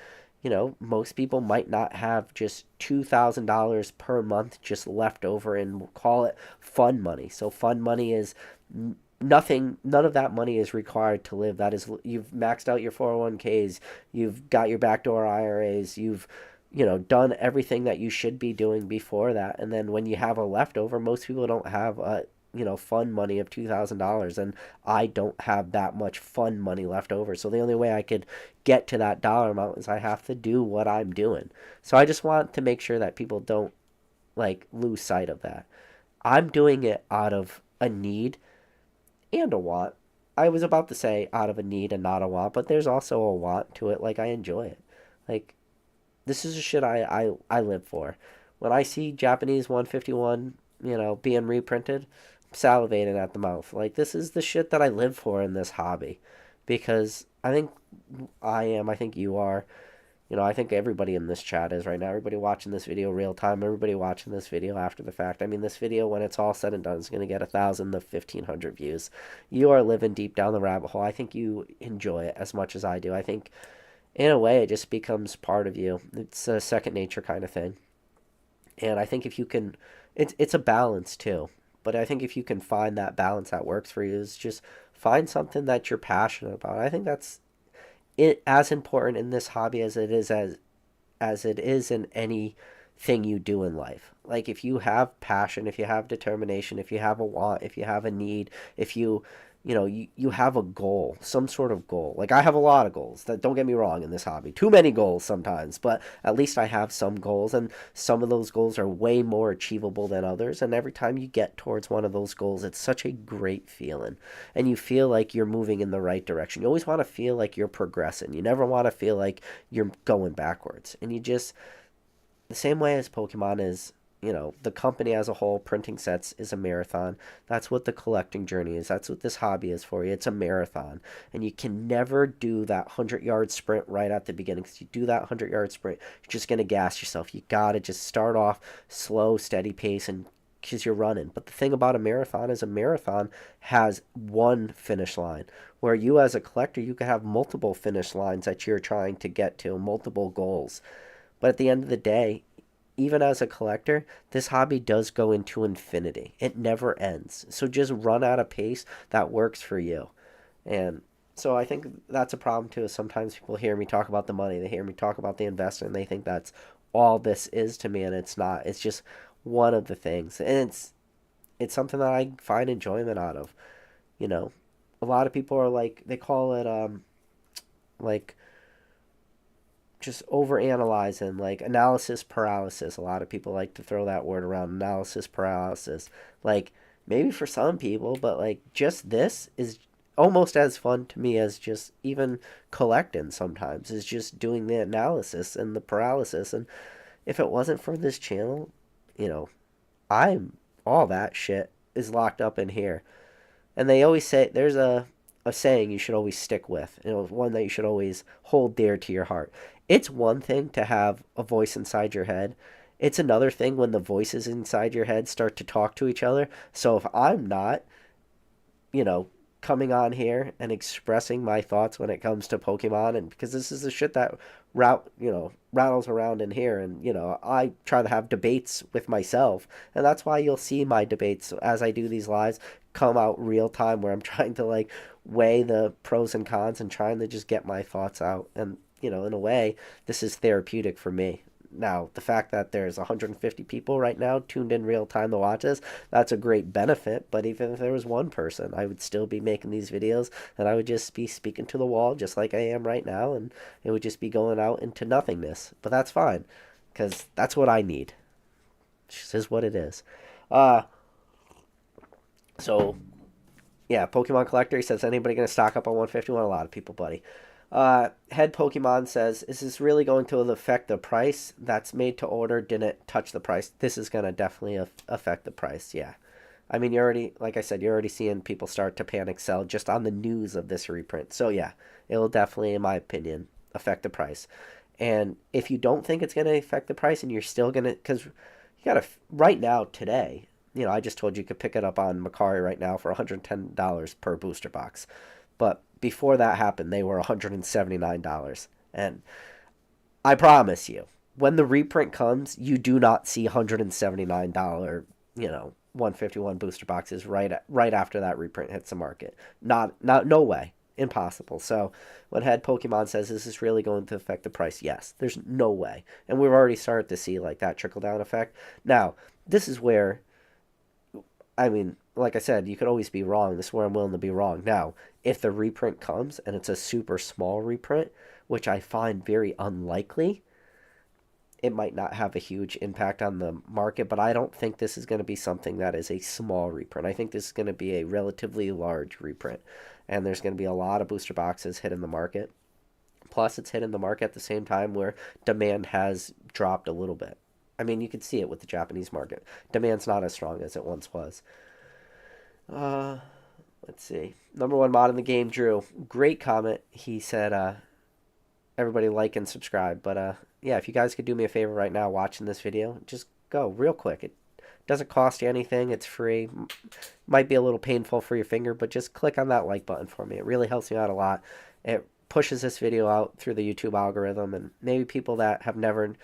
most people might not have just $2,000 per month just left over and call it fun money. So fun money is nothing, none of that money is required to live. That is, you've maxed out your 401ks, you've got your backdoor IRAs, you've, done everything that you should be doing before that. And then when you have a leftover, most people don't have a, fun money of $2,000, and I don't have that much fun money left over. So the only way I could get to that dollar amount is I have to do what I'm doing. So I just want to make sure that people don't lose sight of that. I'm doing it out of a need and a want. I was about to say out of a need and not a want, but there's also a want to it. Like, I enjoy it. Like, this is the shit I live for. When I see Japanese 151, being reprinted, I'm salivating at the mouth. Like, this is the shit that I live for in this hobby. Because I think you are, I think everybody in this chat is right now. Everybody watching this video real time. Everybody watching this video after the fact. I mean, this video, when it's all said and done, is going to get 1,000 to 1,500 views. You are living deep down the rabbit hole. I think you enjoy it as much as I do. I think, in a way, it just becomes part of you. It's a second nature kind of thing. And I think if you can, it's a balance too. But I think if you can find that balance that works for you, is just find something that you're passionate about. I think that's it as important in this hobby as it is in anything you do in life. Like, if you have passion, if you have determination, if you have a want, if you have a need, if you have a goal, some sort of goal. Like, I have a lot of goals. That, don't get me wrong, in this hobby. Too many goals sometimes, but at least I have some goals, and some of those goals are way more achievable than others. And every time you get towards one of those goals, it's such a great feeling. And you feel like you're moving in the right direction. You always want to feel like you're progressing. You never want to feel like you're going backwards. And you just, the same way as Pokemon is, the company as a whole, printing sets is a marathon. That's what the collecting journey is. That's what this hobby is for you. It's a marathon. And you can never do that 100-yard sprint right at the beginning. Because you do that 100-yard sprint, you're just going to gas yourself. You got to just start off slow, steady pace, and because you're running. But the thing about a marathon is a marathon has one finish line, where you as a collector, you could have multiple finish lines that you're trying to get to, multiple goals. But at the end of the day, even as a collector, this hobby does go into infinity. It never ends. So just run at a pace that works for you. And so I think that's a problem too. Is sometimes people hear me talk about the money, they hear me talk about the investment, and they think that's all this is to me, and it's not. It's just one of the things. And it's something that I find enjoyment out of. You know, a lot of people are like, they call it like just over analyzing, like analysis paralysis. A lot of people like to throw that word around, analysis paralysis. Like, maybe for some people, but like, just this is almost as fun to me as just even collecting sometimes, is just doing the analysis and the paralysis. And if it wasn't for this channel, you know, I'm all that shit is locked up in here. And they always say, there's a saying you should always stick with, one that you should always hold dear to your heart. It's one thing to have a voice inside your head. It's another thing when the voices inside your head start to talk to each other. So if I'm not, you know, coming on here and expressing my thoughts when it comes to Pokemon, and because this is the shit that rattles around in here, and I try to have debates with myself, and that's why you'll see my debates as I do these lives come out real time, where I'm trying to like weigh the pros and cons and trying to just get my thoughts out. And in a way, this is therapeutic for me. Now, the fact that there's 150 people right now tuned in real time to watch this, that's a great benefit. But even if there was one person, I would still be making these videos, and I would just be speaking to the wall just like I am right now, and it would just be going out into nothingness. But that's fine, because that's what I need. This is what it is. So, yeah, Pokemon Collector, he says, anybody going to stock up on 151? A lot of people, buddy. Head Pokemon says, is this really going to affect the price? That's made to order didn't touch the price. This is going to definitely affect the price, yeah. I mean, like I said, you're already seeing people start to panic sell just on the news of this reprint. So, yeah, it will definitely, in my opinion, affect the price. And if you don't think it's going to affect the price, and you're still going to, because you got to, right now, today, I just told you could pick it up on Macari right now for $110 per booster box. But before that happened, they were $179. And I promise you, when the reprint comes, you do not see $179, 151 booster boxes right after that reprint hits the market. No way. Impossible. So when Head Pokemon says, is this really going to affect the price? Yes, there's no way. And we've already started to see like that trickle down effect. Now, this is where, I mean, like I said, you could always be wrong. This is where I'm willing to be wrong. Now, if the reprint comes and it's a super small reprint, which I find very unlikely, it might not have a huge impact on the market, but I don't think this is going to be something that is a small reprint. I think this is going to be a relatively large reprint, and there's going to be a lot of booster boxes hitting the market. Plus, it's hitting the market at the same time where demand has dropped a little bit. I mean, you can see it with the Japanese market. Demand's not as strong as it once was. Uh, let's see. Number one mod in the game, Drew. Great comment. He said, everybody like and subscribe. But yeah, if you guys could do me a favor right now watching this video, just go real quick. It doesn't cost you anything. It's free. Might be a little painful for your finger, but just click on that like button for me. It really helps me out a lot. It pushes this video out through the YouTube algorithm, and maybe people that have never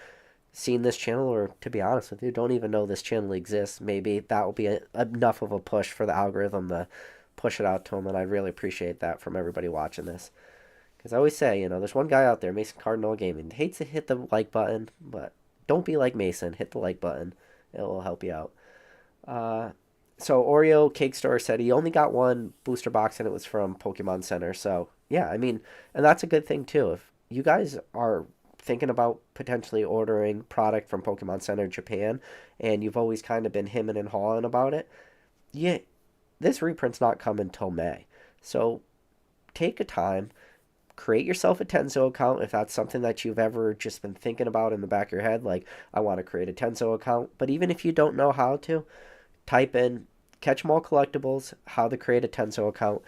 seen this channel, or to be honest with you, don't even know this channel exists, maybe that will be enough of a push for the algorithm to push it out to them, and I really appreciate that from everybody watching this. Because I always say, you know, there's one guy out there, Mason Cardinal Gaming, hates to hit the like button, but don't be like Mason. Hit the like button. It will help you out. So Oreo Cake Store said he only got one booster box, and it was from Pokemon Center. So, yeah, I mean, and that's a good thing, too. If you guys are thinking about potentially ordering product from Pokemon Center Japan, and you've always kind of been hemming and hawing about it, yeah, this reprint's not coming until May. So take a time, create yourself a Tenzo account if that's something that you've ever just been thinking about in the back of your head, like, I want to create a Tenzo account. But even if you don't know how to, type in Catch 'em All Collectibles, how to create a Tenzo account.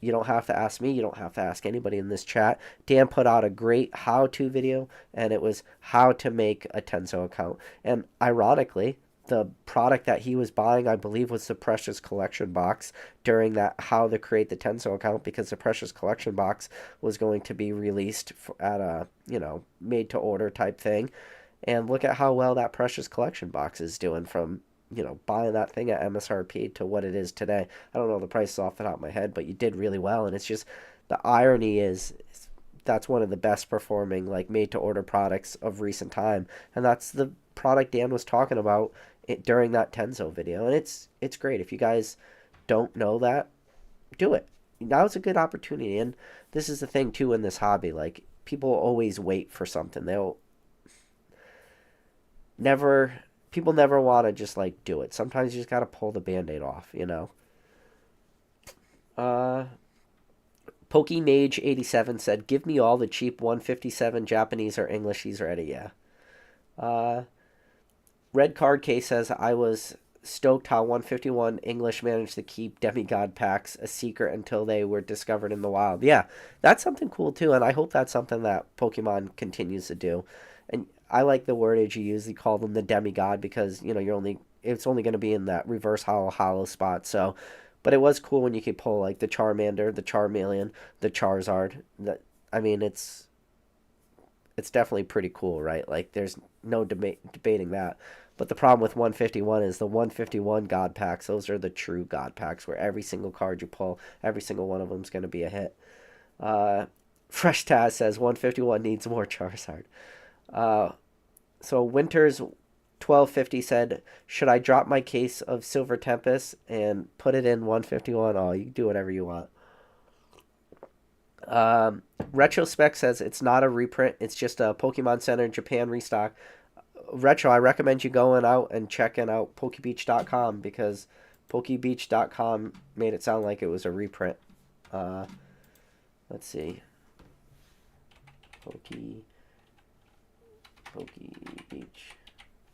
You don't have to ask me. You don't have to ask anybody in this chat. Dan put out a great how-to video, and it was how to make a Tenzo account. And ironically, the product that he was buying, I believe, was the Precious Collection box during that how to create the Tenzo account, because the Precious Collection box was going to be released at a, you know, made-to-order type thing. And look at how well that Precious Collection box is doing from, you know, buying that thing at MSRP to what it is today. I don't know the prices off the top of my head, but you did really well. And it's just, the irony is that's one of the best performing, like, made to order products of recent time. And that's the product Dan was talking about during that Tenzo video. And it's great. If you guys don't know that, do it. Now's a good opportunity. And this is the thing too in this hobby. Like, people always wait for something. They'll never, people never want to just, like, do it. Sometimes you just got to pull the Band-Aid off, you know? PokeMage87 said, give me all the cheap 157 Japanese or English. He's ready, yeah. Red Card K says, I was stoked how 151 English managed to keep demigod packs a secret until they were discovered in the wild. Yeah, that's something cool too, and I hope that's something that Pokemon continues to do. And I like the wordage you use. You call them the demigod because, you know, it's only going to be in that reverse hollow spot. So, but it was cool when you could pull, like, the Charmander, the Charmeleon, the Charizard. I mean, it's definitely pretty cool, right? Like, there's no debating that. But the problem with 151 is the 151 God packs. Those are the true God packs where every single card you pull, every single one of them is going to be a hit. Fresh Taz says 151 needs more Charizard. So Winters 1250 said, should I drop my case of Silver Tempest and put it in 151? Oh, you can do whatever you want. Retrospect says it's not a reprint. It's just a Pokemon Center Japan restock. Retro, I recommend you going out and checking out Pokebeach.com because Pokebeach.com made it sound like it was a reprint. Let's see. Pokebeach.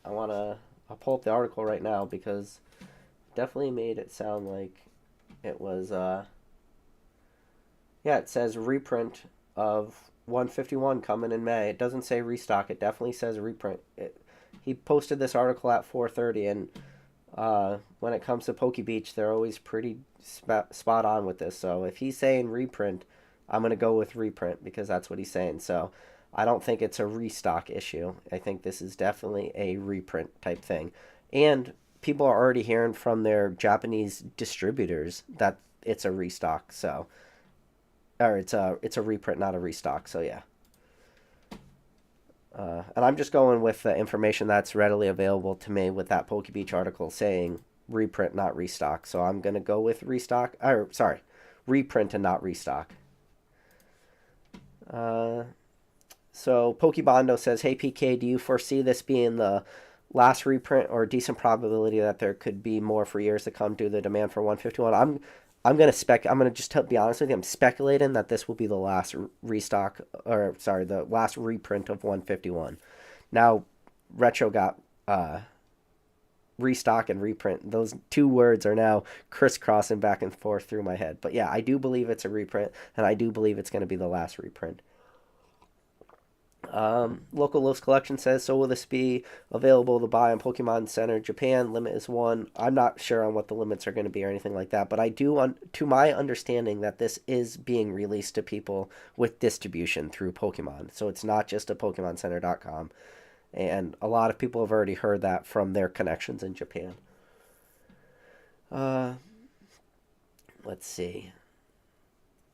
I'll pull up the article right now because it definitely made it sound like it was, yeah, it says reprint of 151 coming in May. It doesn't say restock. It definitely says reprint. He posted this article at 4:30, and when it comes to Pokebeach, they're always pretty spot on with this. So if he's saying reprint, I'm going to go with reprint because that's what he's saying. So I don't think it's a restock issue. I think this is definitely a reprint type thing. And people are already hearing from their Japanese distributors that it's a restock. So, or it's a reprint, not a restock. So yeah. And I'm just going with the information that's readily available to me with that Pokebeach article saying reprint, not restock. So I'm going to go with restock. Or, sorry, reprint and not restock. So Pokebondo says, "Hey PK, do you foresee this being the last reprint, or decent probability that there could be more for years to come due to the demand for 151?" I'm gonna I'm gonna just be honest with you. I'm speculating that this will be the last restock, or sorry, the last reprint of 151. Now, retro got restock and reprint. Those two words are now crisscrossing back and forth through my head. But yeah, I do believe it's a reprint, and I do believe it's going to be the last reprint. Local Los Collection says, so will this be available to buy in Pokemon Center Japan? Limit is one. I'm not sure on what the limits are going to be or anything like that, but I do, to my understanding, that this is being released to people with distribution through Pokemon. So it's not just a PokemonCenter.com. And a lot of people have already heard that from their connections in Japan. Uh, let's see.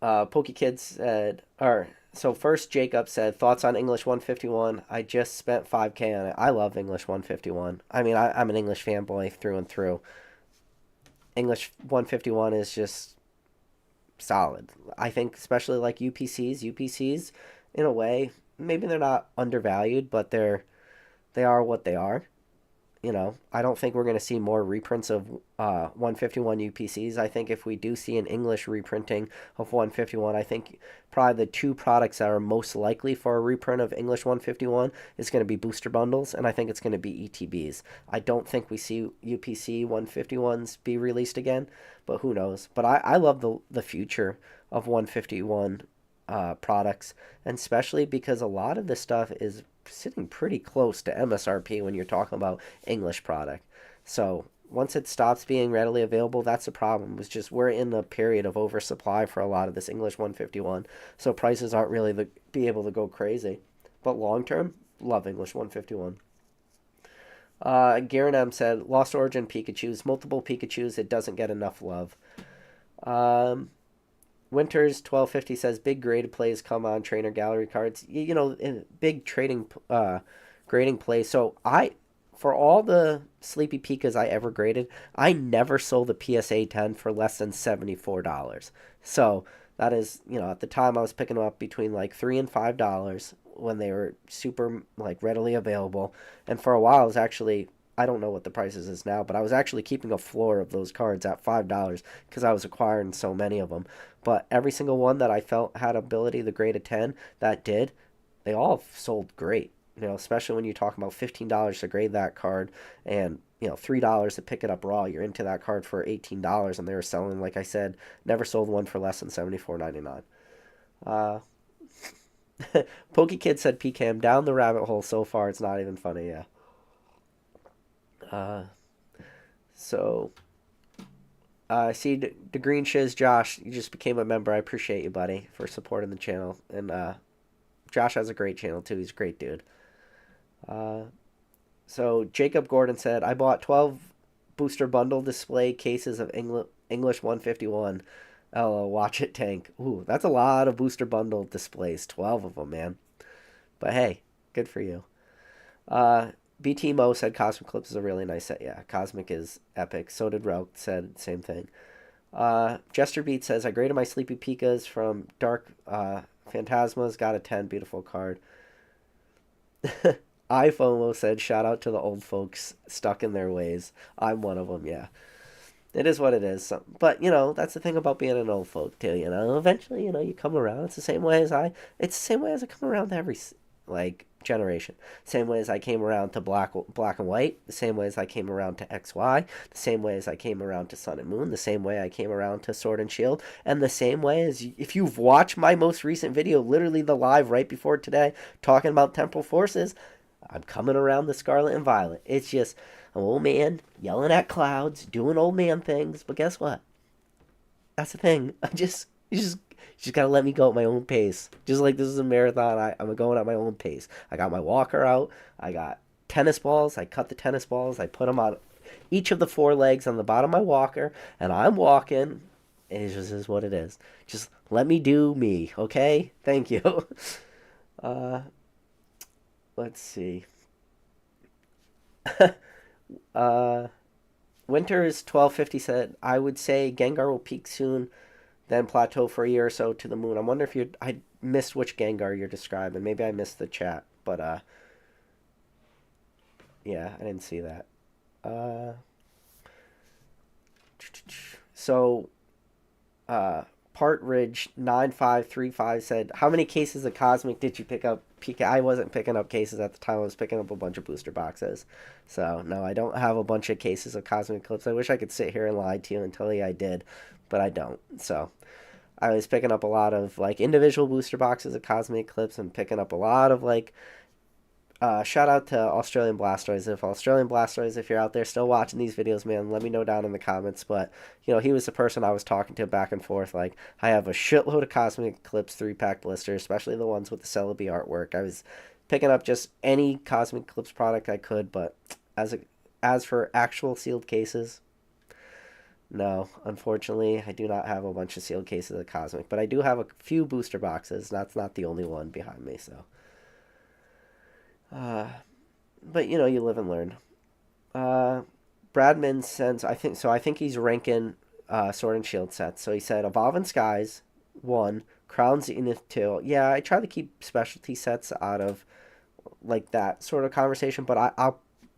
PokeKids said, or so first Jacob said, thoughts on English 151? I just spent 5K on it. I love English 151. I mean, I'm an English fanboy through and through. English 151 is just solid. I think especially like UPCs in a way, maybe they're not undervalued, but they are what they are. You know, I don't think we're going to see more reprints of 151 UPCs. I think if we do see an English reprinting of 151, I think probably the two products that are most likely for a reprint of English 151 is going to be booster bundles, and I think it's going to be ETBs. I don't think we see UPC 151s be released again, but who knows. But I love the future of 151 products, and especially because a lot of this stuff is sitting pretty close to MSRP when you're talking about English product. So once it stops being readily available, that's the problem. It's just we're in a period of oversupply for a lot of this English 151, so prices aren't really be able to go crazy. But long term, love English 151. Garen M said, Lost Origin Pikachus, multiple Pikachus, it doesn't get enough love. Winters 1250 says, big graded plays come on trainer gallery cards. You know, in big grading plays. So for all the Sleepy Pikas I ever graded, I never sold a PSA 10 for less than $74. So that is, you know, at the time I was picking them up between like $3 and $5 when they were super like readily available. And for a while I was actually, I don't know what the prices is now, but I was actually keeping a floor of those cards at $5 because I was acquiring so many of them. But every single one that I felt had ability to grade a 10 that did, they all sold great. You know, especially when you talk about $15 to grade that card, and you know $3 to pick it up raw. You're into that card for $18, and they were selling, like I said, never sold one for less than $74.99. PokeKid said, PK, I'm down the rabbit hole so far. It's not even funny. Yeah. So I see the Green Shiz Josh, you just became a member. I appreciate you, buddy, for supporting the channel. And Josh has a great channel too. He's a great dude. So Jacob Gordon said, I bought 12 booster bundle display cases of English 151. LOL, watch it tank. Ooh, that's a lot of booster bundle displays. 12 of them, man. But hey, good for you. BT Mo said Cosmic Clips is a really nice set. Yeah, Cosmic is epic. So did Relk, said same thing. Jester Beat says, I graded my Sleepy Pikas from Dark Phantasmas. Got a 10. Beautiful card. iFOMO said, shout out to the old folks stuck in their ways. I'm one of them, yeah. It is what it is. But, you know, that's the thing about being an old folk, too, you know. Eventually, you know, you come around. It's the same way as it's the same way as I come around to every, like, generation. Same way as I came around to black and white. The same way as I came around to XY. The same way as I came around to Sun and Moon. The same way I came around to Sword and Shield. And the same way as, if you've watched my most recent video, literally the live right before today, talking about Temporal Forces, I'm coming around the Scarlet and Violet. It's just an old man yelling at clouds, doing old man things. But guess what? That's the thing. You just gotta let me go at my own pace. Just like this is a marathon, I'm going at my own pace. I got my walker out. I got tennis balls. I cut the tennis balls. I put them on each of the four legs on the bottom of my walker, and I'm walking. And it just is what it is. Just let me do me, okay? Thank you. Let's see. Winters 1250 said, I would say Gengar will peak soon, then plateau for a year or so to the moon. I wonder if missed which Gengar you're describing. Maybe I missed the chat, but yeah, I didn't see that. Uh, so Partridge 9535 said, "How many cases of Cosmic did you pick up?" PK, I wasn't picking up cases at the time. I was picking up a bunch of booster boxes. So no, I don't have a bunch of cases of Cosmic Eclipse. I wish I could sit here and lie to you and tell you I did, but I don't. So I was picking up a lot of like individual booster boxes of Cosmic Eclipse and picking up a lot of like shout out to Australian Blastoise. If Australian Blastoise, if you're out there still watching these videos, man, let me know down in the comments. But you know, he was the person I was talking to back and forth. Like, I have a shitload of Cosmic Eclipse 3-pack blisters, especially the ones with the Celebi artwork. I was picking up just any Cosmic Eclipse product I could, but as for actual sealed cases, no, unfortunately, I do not have a bunch of sealed cases of Cosmic, but I do have a few booster boxes. That's not the only one behind me, so. Uh, but you know, you live and learn. Uh, Bradman sends, I think so. I think he's ranking Sword and Shield sets. So he said Evolving Skies 1, Crown Zenith 2. Yeah, I try to keep specialty sets out of like that sort of conversation, but I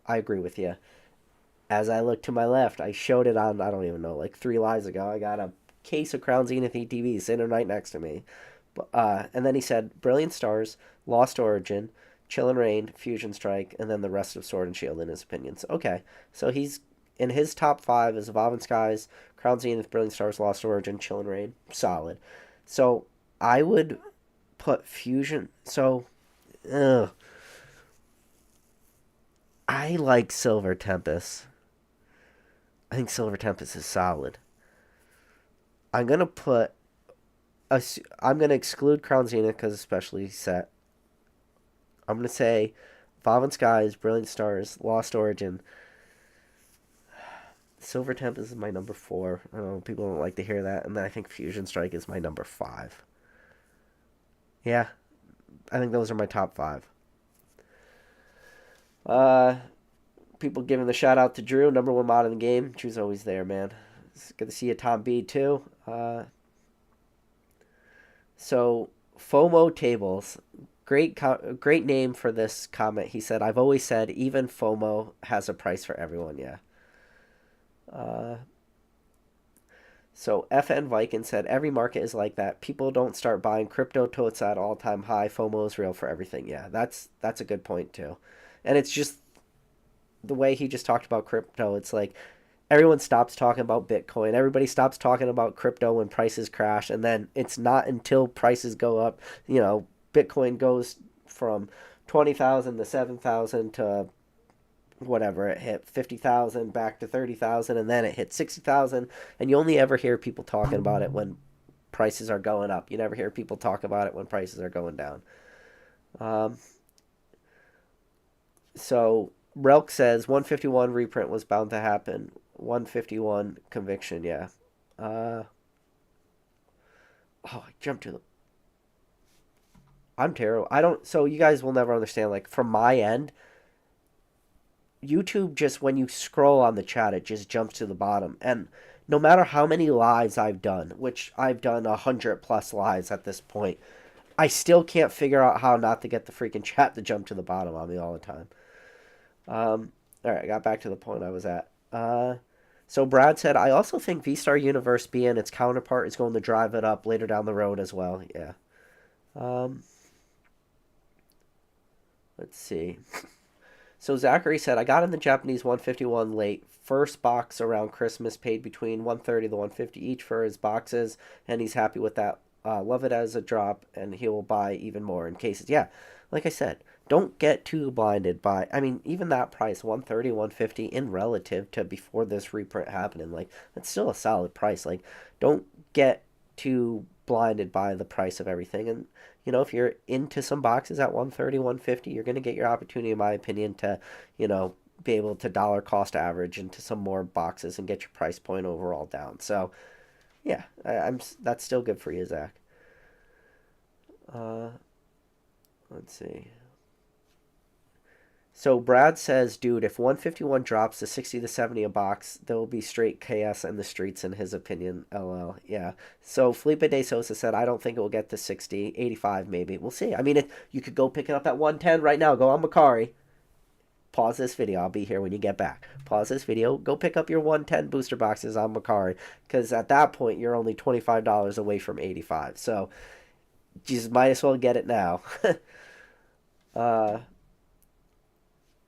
agree with you. As I look to my left, I showed it on, I don't even know, like 3 lives ago. I got a case of Crown Zenith ETB sitting right next to me. And then he said Brilliant Stars, Lost Origin, Chill and Rain, Fusion Strike, and then the rest of Sword and Shield in his opinions. Okay, so he's in his top 5 is Evolving Skies, Crown Zenith, Brilliant Stars, Lost Origin, Chill and Rain. Solid. So I would put Fusion. So, ugh, I like Silver Tempest. I think Silver Tempest is solid. I'm gonna put I'm gonna exclude Crown Zenith because especially set. I'm gonna say Evolving Skies, Brilliant Stars, Lost Origin. Silver Tempest is my number 4. I don't know, people don't like to hear that, and then I think Fusion Strike is my number 5. Yeah, I think those are my top 5. Uh, People giving the shout out to Drew, number 1 mod in the game. Drew's always there, man. It's good to see you, Tom B too. So FOMO tables, great name for this comment. He said, "I've always said even FOMO has a price for everyone." Yeah. Uh, so FN Viking said, "Every market is like that. People don't start buying crypto till it's at all time high. FOMO is real for everything." Yeah, that's a good point too, and it's just the way he just talked about crypto. It's like everyone stops talking about Bitcoin. Everybody stops talking about crypto when prices crash, and then it's not until prices go up. You know, Bitcoin goes from 20,000 to 7,000 to whatever it hit 50,000 back to 30,000, and then it hit 60,000, and you only ever hear people talking about it when prices are going up. You never hear people talk about it when prices are going down. Um, so Relk says 151 reprint was bound to happen. 151 conviction, yeah. Uh, I jumped to the. I'm terrible. I don't. So you guys will never understand. Like from my end, YouTube just when you scroll on the chat, it just jumps to the bottom. And no matter how many lives I've done, which I've done 100+ lives at this point, I still can't figure out how not to get the freaking chat to jump to the bottom on me all the time. All right, I got back to the point I was at. So Brad said, "I also think V-Star Universe being its counterpart is going to drive it up later down the road as well." Yeah. Um, let's see. So Zachary said, "I got in the Japanese 151 late. First box around Christmas, paid between 130 to 150 each for his boxes, and he's happy with that. Love it as a drop, and he will buy even more in cases." Yeah, like I said, don't get too blinded by, I mean, even that price, 130, 150, in relative to before this reprint happening, like, that's still a solid price. Like, don't get too blinded by the price of everything. And, you know, if you're into some boxes at 130, 150, you're going to get your opportunity, in my opinion, to, you know, be able to dollar cost average into some more boxes and get your price point overall down. So, yeah, that's still good for you, Zach. Uh, let's see. So Brad says, dude, if 151 drops to 60 to 70 a box, there will be straight chaos in the streets, in his opinion. LL. Yeah. So Felipe de Sosa said, I don't think it will get to 60, 85 maybe. We'll see. I mean, you could go pick it up at 110 right now. Go on Macari. Pause this video. I'll be here when you get back. Pause this video. Go pick up your 110 booster boxes on Macari. Because at that point, you're only $25 away from 85. So, you just might as well get it now. uh,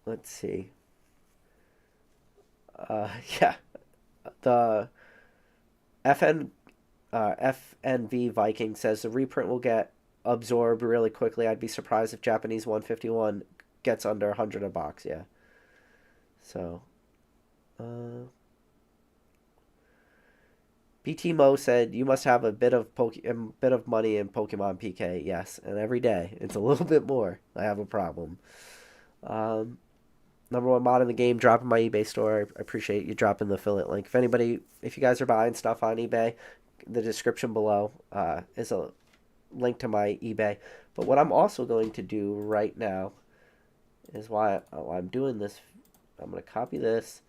let's see. Yeah. The FNV Viking says the reprint will get absorbed really quickly. I'd be surprised if Japanese 151 gets under 100 a box. Yeah. So, uh, BT Mo said you must have a bit of money in Pokemon PK. Yes, and every day it's a little bit more. I have a problem. Um, Number one mod in the game, dropping my eBay store. I appreciate you dropping the affiliate link. If you guys are buying stuff on eBay, the description below is a link to my eBay. But what I'm also going to do right now is while I'm doing this, I'm going to copy this.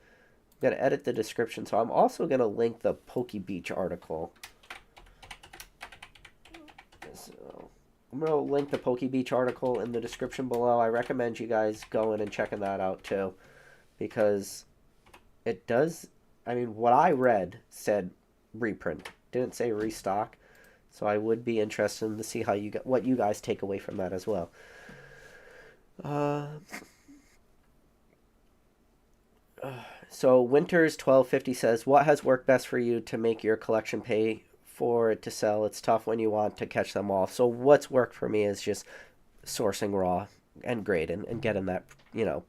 I'm going to edit the description. So I'm also going to link the Poke Beach article. So I'm going to link the Poke Beach article in the description below. I recommend you guys going and checking that out too. Because it does, I mean, what I read said reprint. Didn't say restock. So I would be interested to see what you guys take away from that as well. So Winters 1250 says, what has worked best for you to make your collection pay for it to sell? It's tough when you want to catch them all. So what's worked for me is just sourcing raw and grading and getting that,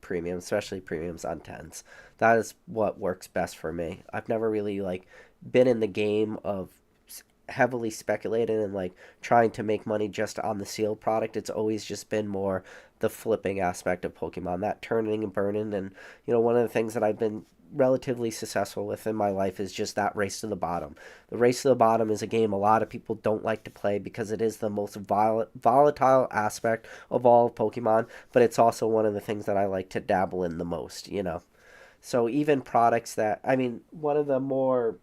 premium, especially premiums on 10s. That is what works best for me. I've never really been in the game of heavily speculating and trying to make money just on the sealed product. It's always just been more the flipping aspect of Pokemon, that turning and burning. And one of the things that I've been relatively successful with in my life is just that race to the bottom. The race to the bottom is a game a lot of people don't like to play because it is the most volatile aspect of all of Pokemon, but it's also one of the things that I like to dabble in the most. So even products that, I mean, one of the more,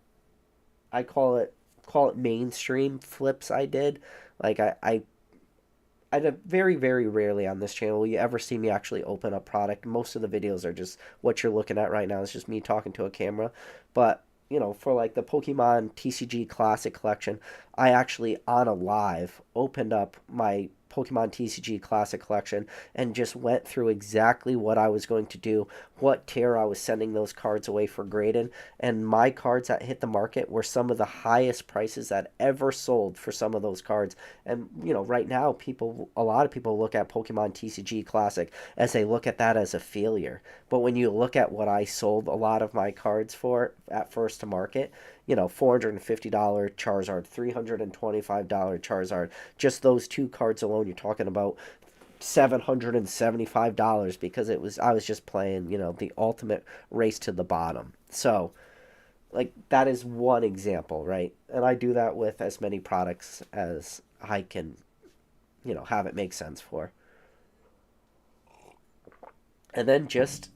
I call it mainstream flips I did. I very, very rarely on this channel will you ever see me actually open up product. Most of the videos are just what you're looking at right now. It's just me talking to a camera. But, for the Pokemon TCG Classic Collection, I actually, on a live, opened up my Pokemon TCG Classic Collection and just went through exactly what I was going to do, what tier I was sending those cards away for grading, and my cards that hit the market were some of the highest prices that ever sold for some of those cards. And right now a lot of people look at Pokemon TCG Classic as they look at that as a failure. But when you look at what I sold a lot of my cards for at first to market, $450 Charizard, $325 Charizard. Just those two cards alone, you're talking about $775 because I was just playing, the ultimate race to the bottom. So, that is one example, right? And I do that with as many products as I can, have it make sense for. And then just,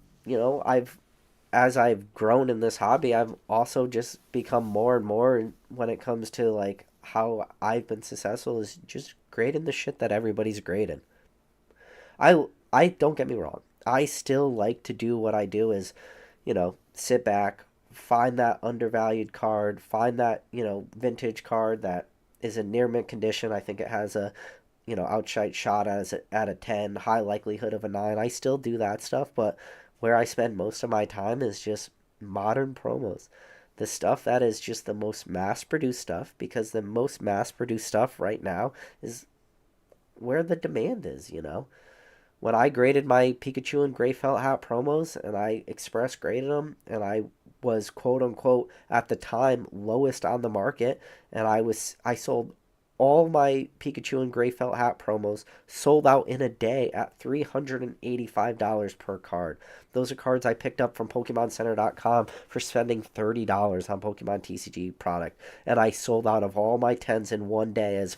as I've grown in this hobby, I've also just become more and more when it comes to how I've been successful is just grading the shit that everybody's grading. I don't get me wrong. I still like to do what I do is, sit back, find that undervalued card, find that, vintage card that is in near mint condition. I think it has a, outright shot at a 10, high likelihood of a 9. I still do that stuff, but where I spend most of my time is just modern promos. The stuff that is just the most mass-produced stuff, because the most mass-produced stuff right now is where the demand is. When I graded my Pikachu and Gray Felt Hat promos, and I express graded them, and I was quote-unquote, at the time, lowest on the market, and I sold all my Pikachu and Gray Felt Hat promos sold out in a day at $385 per card. Those are cards I picked up from PokemonCenter.com for spending $30 on Pokemon TCG product. And I sold out of all my 10s in one day as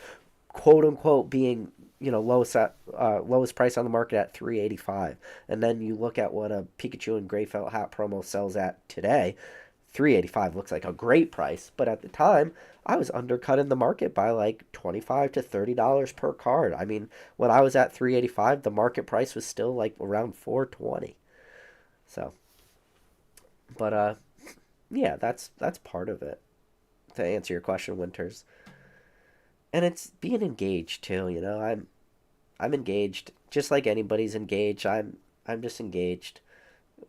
quote-unquote being lowest price on the market at 385, and then you look at what a Pikachu and Gray Felt Hat promo sells at today. 385 looks like a great price, but at the time I was undercut in the market by like 25 to $30 per card. I mean, when I was at 385, the market price was still like around 420. So, but yeah, that's part of it, to answer your question, Winters. And it's being engaged too, I'm engaged just like anybody's engaged. I'm just engaged,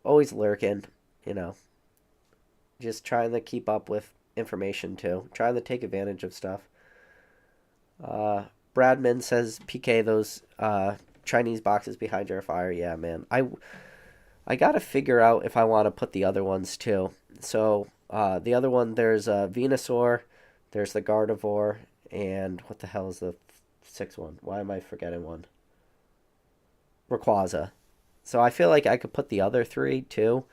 always lurking, you know, just trying to keep up with information too, trying to take advantage of stuff. Uh, Bradman says, PK, those Chinese boxes behind your fire. Yeah, man. I gotta figure out if I want to put the other ones too. So the other one, there's Venusaur, there's the Gardevoir, and what the hell is the sixth one? Why am I forgetting one? Rayquaza. So I feel like I could put the other three too,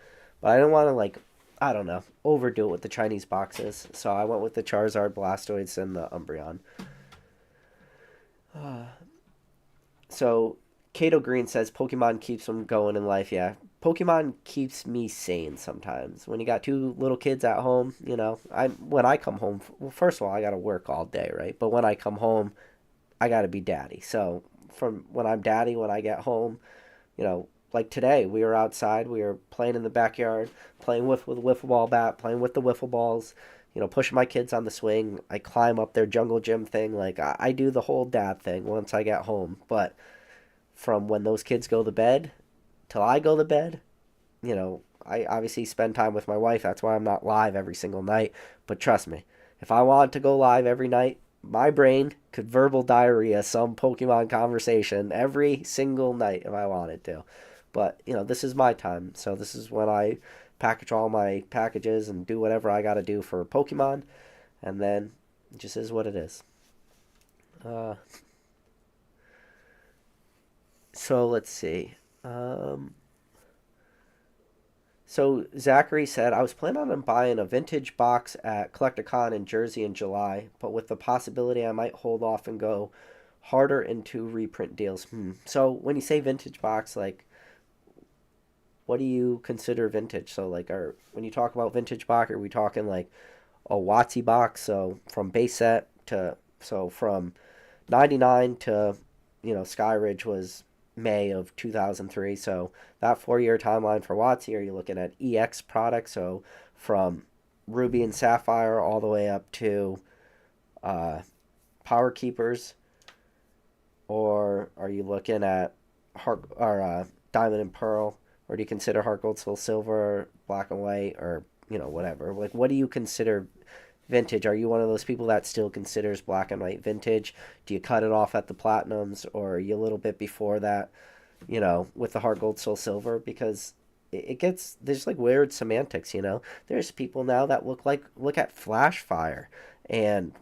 but I don't want to like, I don't know, overdo it with the Chinese boxes. So I went with the Charizard, Blastoise, and the Umbreon. So Kato Green says Pokemon keeps them going in life. Yeah, Pokemon keeps me sane sometimes. When you got two little kids at home, when I come home, well, first of all, I got to work all day, right? But when I come home, I got to be daddy. So from when I'm daddy, when I get home, like today, we were outside, we were playing in the backyard, playing with a wiffle ball bat, playing with the wiffle balls, pushing my kids on the swing. I climb up their jungle gym thing. Like, I do the whole dad thing once I get home. But from when those kids go to bed till I go to bed, I obviously spend time with my wife. That's why I'm not live every single night. But trust me, if I wanted to go live every night, my brain could verbal diarrhea some Pokemon conversation every single night if I wanted to. But, this is my time. So this is when I package all my packages and do whatever I got to do for Pokemon. And then it just is what it is. Uh, so let's see. Um, so Zachary said, I was planning on buying a vintage box at Collecticon in Jersey in July, but with the possibility I might hold off and go harder into reprint deals. So when you say vintage box, like, what do you consider vintage? So like, when you talk about vintage box, are we talking like a Watsy box? So from base set to, so from 99 to, Skyridge was May of 2003. So that 4 year timeline for Watsy, are you looking at EX products? So from Ruby and Sapphire all the way up to uh, Power Keepers, or are you looking at Diamond and Pearl, or do you consider Heart Gold, Soul Silver, Black and White, or whatever? Like, what do you consider vintage? Are you one of those people that still considers Black and White vintage? Do you cut it off at the Platinums, or are you a little bit before that? With the Heart Gold, Soul Silver, because it gets, there's like weird semantics. There's people now that look at Flash Fire and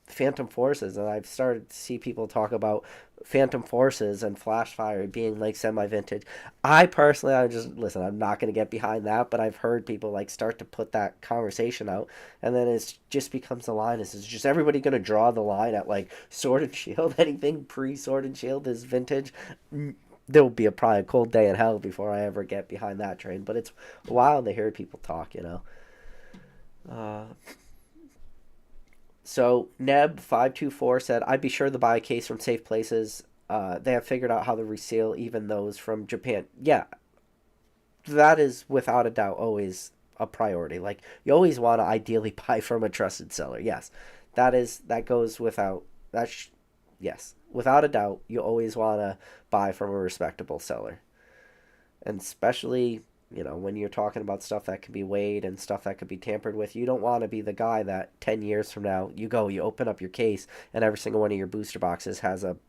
Phantom Forces, and I've started to see people talk about Phantom Forces and Flash Fire being like semi-vintage. I personally, I just listen, I'm not going to get behind that, but I've heard people like start to put that conversation out, and then it just becomes a line. Is just everybody going to draw the line at like Sword and Shield? Anything pre-Sword and Shield is vintage. There will be probably a cold day in hell before I ever get behind that train, but it's wild to hear people talk. Uh, So Neb524 said, I'd be sure to buy a case from Safe Places. They have figured out how to reseal even those from Japan. Yeah, that is without a doubt always a priority. Like, you always want to ideally buy from a trusted seller. Yes, that goes without, yes, without a doubt, you always want to buy from a respectable seller. And especially, when you're talking about stuff that can be weighed and stuff that could be tampered with, you don't want to be the guy that 10 years from now, you open up your case, and every single one of your booster boxes has an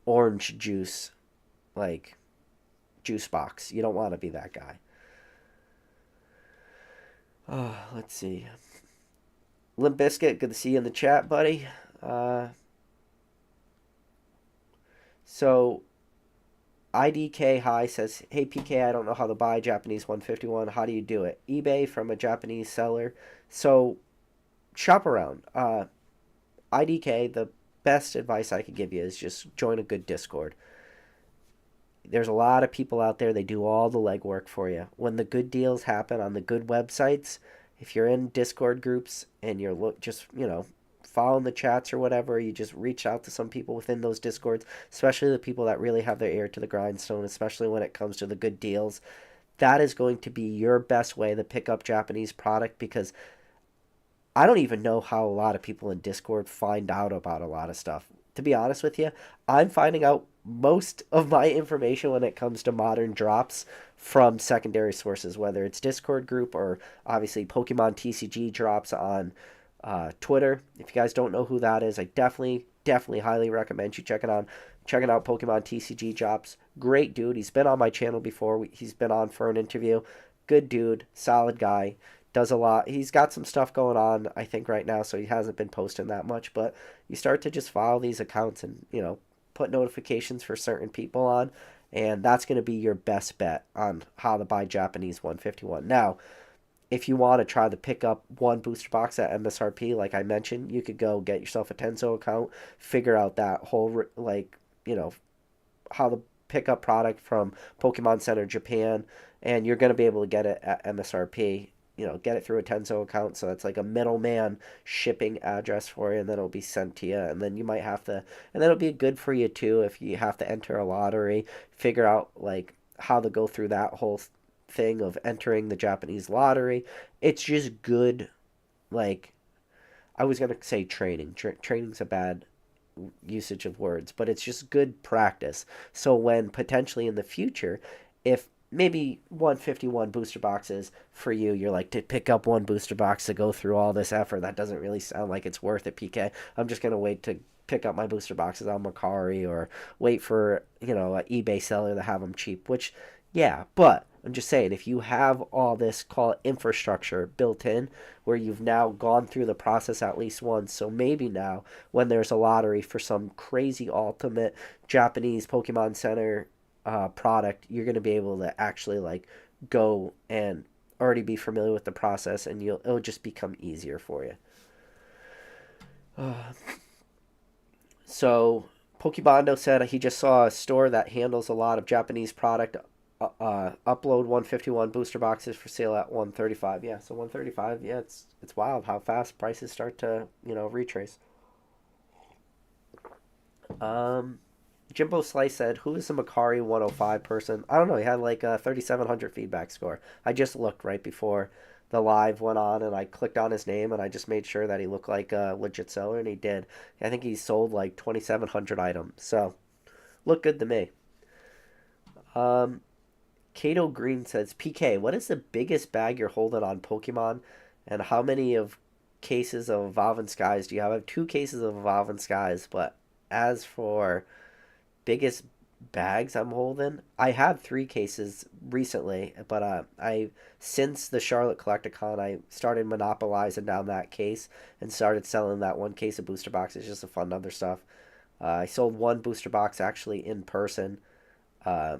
orange juice, like, juice box. You don't want to be that guy. Let's see. Limp Biscuit, good to see you in the chat, buddy. Uh, so IDK High says, hey PK, I don't know how to buy Japanese 151. How do you do it? eBay from a Japanese seller. So shop around. IDK, the best advice I could give you is just join a good Discord. There's a lot of people out there, they do all the legwork for you. When the good deals happen on the good websites, if you're in Discord groups and you're just, following the chats or whatever, you just reach out to some people within those Discords, especially the people that really have their ear to the grindstone, especially when it comes to the good deals. That is going to be your best way to pick up Japanese product, because I don't even know how a lot of people in Discord find out about a lot of stuff. To be honest with you, I'm finding out most of my information when it comes to modern drops from secondary sources, whether it's Discord group or obviously Pokemon TCG drops on Twitter. If you guys don't know who that is, I definitely highly recommend you checking out Pokemon TCG drops. Great dude. He's been on my channel before. He's been on for an interview. Good dude, solid guy, does a lot. He's got some stuff going on, I think, right now, so he hasn't been posting that much. But you start to just follow these accounts and, put notifications for certain people on, and that's going to be your best bet on how to buy Japanese 151. Now, if you want to try to pick up one booster box at MSRP, like I mentioned, you could go get yourself a Tenso account, figure out that whole, how to pick up product from Pokemon Center Japan, and you're going to be able to get it at MSRP. Get it through a Tenso account, so that's like a middleman shipping address for you, and then it'll be sent to you, and then you might have to, and then it'll be good for you too if you have to enter a lottery, figure out like how to go through that whole thing of entering the Japanese lottery. It's just good, like, I was going to say training. Training's a bad usage of words, but it's just good practice. So when potentially in the future, if maybe 151 booster boxes for you, you're like, to pick up one booster box to go through all this effort, that doesn't really sound like it's worth it, PK. I'm just going to wait to pick up my booster boxes on Mercari, or wait for, an eBay seller to have them cheap, which, yeah, but I'm just saying, if you have all this, call it infrastructure built in, where you've now gone through the process at least once, so maybe now when there's a lottery for some crazy ultimate Japanese Pokemon Center product, you're going to be able to actually like go and already be familiar with the process, and it'll just become easier for you. So Pokebondo said he just saw a store that handles a lot of Japanese product upload 151 booster boxes for sale at 135. Yeah, so 135. Yeah, it's wild how fast prices start to retrace. Jimbo Slice said, "Who is the Macari 105 person?" I don't know. He had like a 3,700 feedback score. I just looked right before the live went on, and I clicked on his name, and I just made sure that he looked like a legit seller, and he did. I think he sold like 2,700 items, so looked good to me. Kato Green says, "PK, what is the biggest bag you're holding on Pokemon, and how many of cases of Evolving Skies do you have?" I have 2 cases of Evolving Skies, but as for biggest bags I'm holding, I had 3 cases recently, but I since the Charlotte Collecticon, I started monopolizing down that case and started selling that 1 case of booster boxes just to fund other stuff. I sold 1 booster box actually in person uh,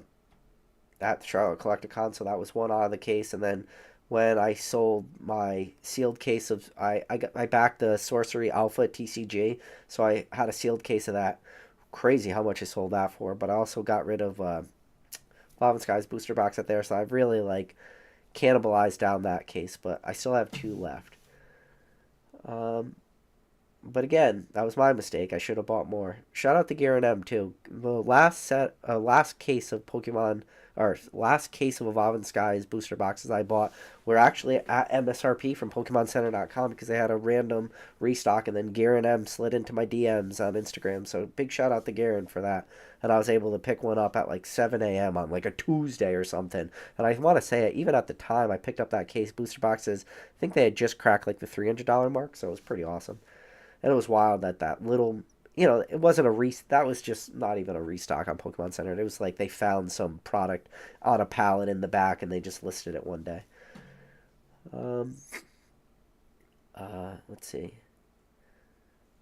at the Charlotte Collecticon, so that was one out of the case. And then when I sold my sealed case of, I backed the Sorcery Alpha TCG, so I had a sealed case of that. Crazy how much I sold that for. But I also got rid of Lava Sky's booster box at there, so I've really like cannibalized down that case, but I still have 2 left. Um, but again, that was my mistake. I should have bought more. Shout out to Garen M too. The last case of Pokemon, or last case of Evolving Skies booster boxes I bought were actually at MSRP from PokemonCenter.com, because they had a random restock, and then Garen M slid into my DMs on Instagram. So big shout out to Garen for that. And I was able to pick one up at like 7 a.m. on like a Tuesday or something. And I want to say it, even at the time I picked up that case, booster boxes, I think they had just cracked like the $300 mark, so it was pretty awesome. And it was wild that that little, it wasn't that was just not even a restock on Pokemon Center. It was like they found some product on a pallet in the back, and they just listed it one day. Um, let's see.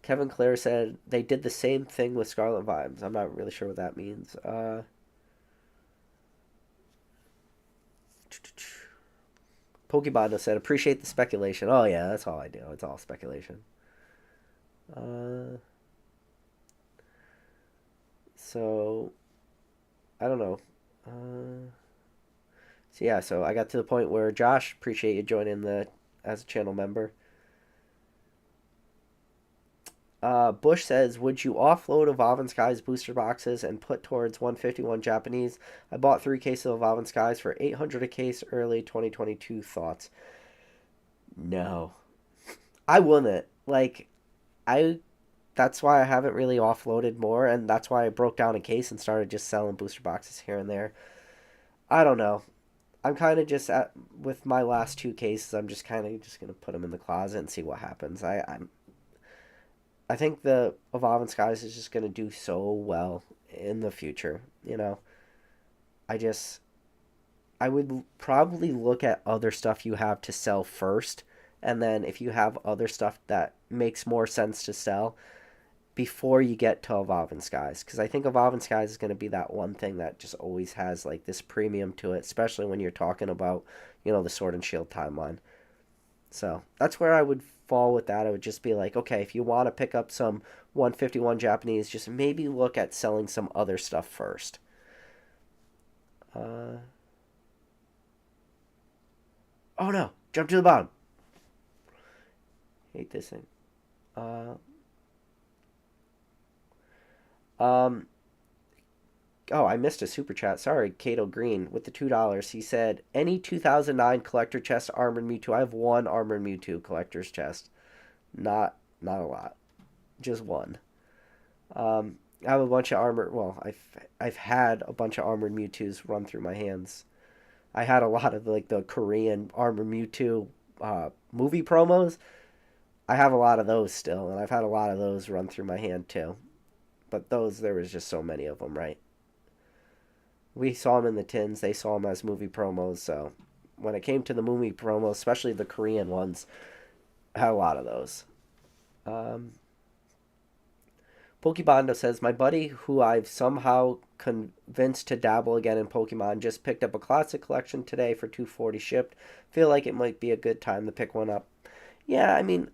Kevin Clare said they did the same thing with Scarlet Vibes. I'm not really sure what that means. Pokebondo said, "Appreciate the speculation." Oh yeah, that's all I do. It's all speculation. Uh, So I don't know. So yeah, so I got to the point where Josh, appreciate you joining the as a channel member. Bush says, would you offload Evolving Skies booster boxes and put towards 151 Japanese? I bought 3 cases of Evolving Skies for 800 a case early 2022. Thoughts? No. I wouldn't. Like, I. That's why I haven't really offloaded more, and that's why I broke down a case and started just selling booster boxes here and there. I don't know. I'm kind of just at with my last 2 cases. I'm just kind of just gonna put them in the closet and see what happens. I think the Evolving Skies is just gonna do so well in the future. I just I would probably look at other stuff you have to sell first, and then if you have other stuff that makes more sense to sell before you get to Evolving Skies, because I think Evolving Skies is going to be that one thing that just always has like this premium to it, especially when you're talking about the Sword and Shield timeline. So that's where I would fall with that. I would just be like, okay, if you want to pick up some 151 Japanese, just maybe look at selling some other stuff first. Uh, oh no, jump to the bottom. Hate this thing. Uh, um, oh, I missed a super chat. Sorry, Cato Green with the $2. He said, any 2009 collector chest Armored Mewtwo. I have one Armored Mewtwo collector's chest. Not a lot. Just one. I have a bunch of armor. Well, I've had a bunch of Armored Mewtwo's run through my hands. I had a lot of like the Korean Armored Mewtwo movie promos. I have a lot of those still, and I've had a lot of those run through my hand too. But those, there was just so many of them, right? We saw them in the tins. They saw them as movie promos. So when it came to the movie promos, especially the Korean ones, I had a lot of those. Um, Pokebondo says, my buddy who I've somehow convinced to dabble again in Pokemon just picked up a classic collection today for 240 shipped. Feel like it might be a good time to pick one up. Yeah, I mean,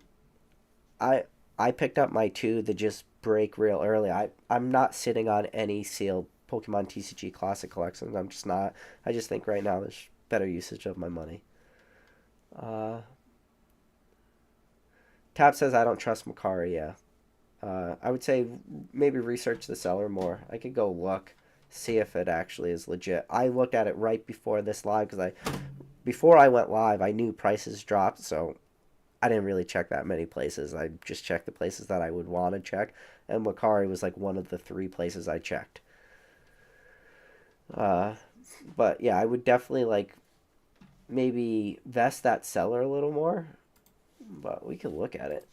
I I picked up my two to just break real early. I'm not sitting on any sealed Pokemon TCG Classic collections. I'm just not. I just think right now there's better usage of my money. Uh, Tap says I don't trust Macari. Yeah, I would say maybe research the seller more. I could go look, see if it actually is legit. I looked at it right before this live because before I went live, I knew prices dropped, so I didn't really check that many places. I just checked the places that I would want to check, and Macari was like one of the 3 places I checked. Uh, but yeah, I would definitely like maybe vest that seller a little more, but we can look at it.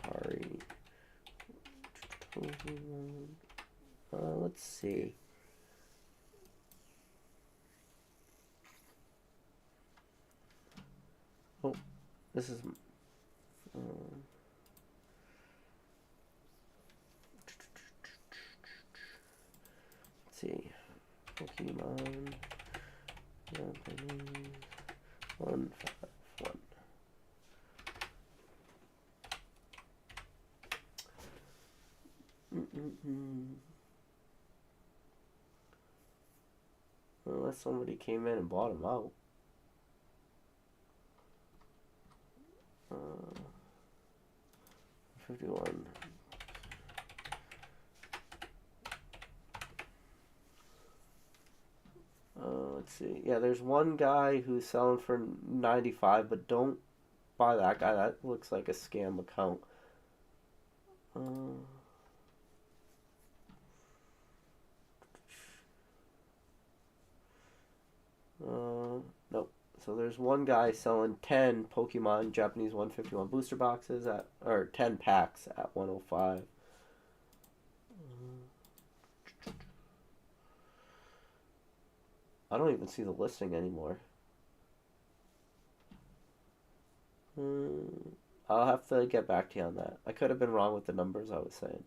Macari. Let's see. Oh, this is. Let's see. Pokemon. Japanese 151. Unless somebody came in and bought them out. 51. Let's see. Yeah, there's one guy who's selling for 95, but don't buy that guy. That looks like a scam account. Uh, nope. So there's one guy selling 10 Pokemon Japanese 151 booster boxes or 10 packs at 105. I don't even see the listing anymore. I'll have to get back to you on that. I could have been wrong with the numbers I was saying.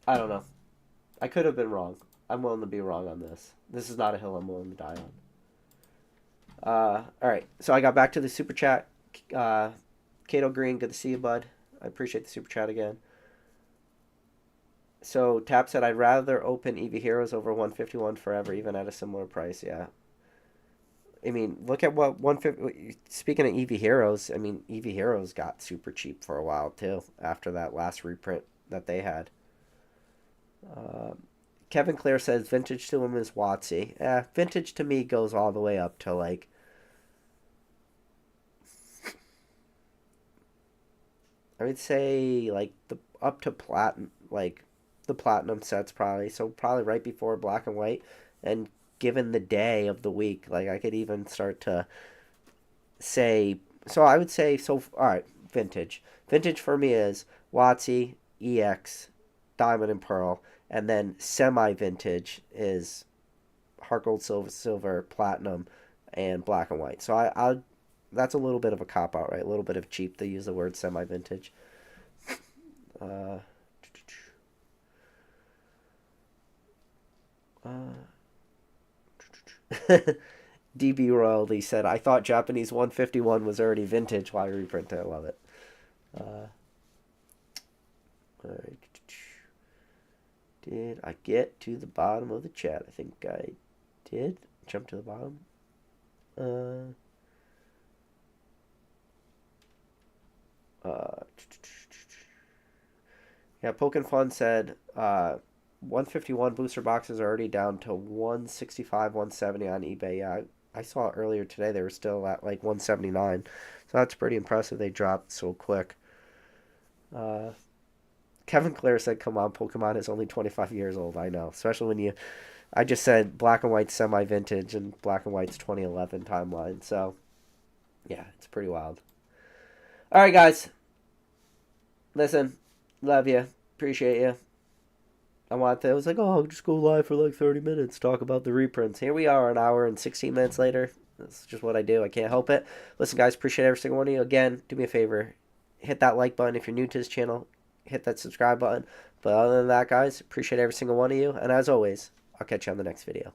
I don't know. I could have been wrong. I'm willing to be wrong on this. This is not a hill I'm willing to die on. All right. So I got back to the super chat. Kato Green, good to see you, bud. I appreciate the super chat again. So Tap said, I'd rather open EV Heroes over 151 forever, even at a similar price. Yeah. I mean, look at what 150. Speaking of EV Heroes, I mean, EV Heroes got super cheap for a while too after that last reprint that they had. Uh, Kevin Clare says vintage to him is Watsy. Vintage to me goes all the way up to like I would say like the up to platinum, like the platinum sets probably. So probably right before black and white, and given the day of the week, like I could even start to say. So I would say so. All right, vintage. Vintage for me is Watsy, EX, Diamond and Pearl, and then semi-vintage is Heart Gold, Silver, Platinum, and Black and White. So I that's a little bit of a cop out, right? A little bit of cheap to use the word semi-vintage. Uh, DB Royalty said, I thought Japanese 151 was already vintage. Why reprint it? I love it. All right. Did I get to the bottom of the chat? I think I did. Jump to the bottom. Uh, yeah, Pokin Fun said 151 booster boxes are already down to 165, 170 on eBay. Yeah, I saw it earlier today. They were still at like 179. So that's pretty impressive. They dropped so quick. Uh, Kevin Clare said, come on, Pokemon is only 25 years old. I know. Especially when you. I just said black and white semi vintage and black and white's 2011 timeline. So, yeah, it's pretty wild. All right, guys. Listen, love you. Appreciate you. I was like, oh, I'll just go live for like 30 minutes, talk about the reprints. Here we are, an hour and 16 minutes later. That's just what I do. I can't help it. Listen, guys, appreciate every single one of you. Again, do me a favor. Hit that like button if you're new to this channel. Hit that subscribe button. But other than that, guys, appreciate every single one of you. And as always, I'll catch you on the next video.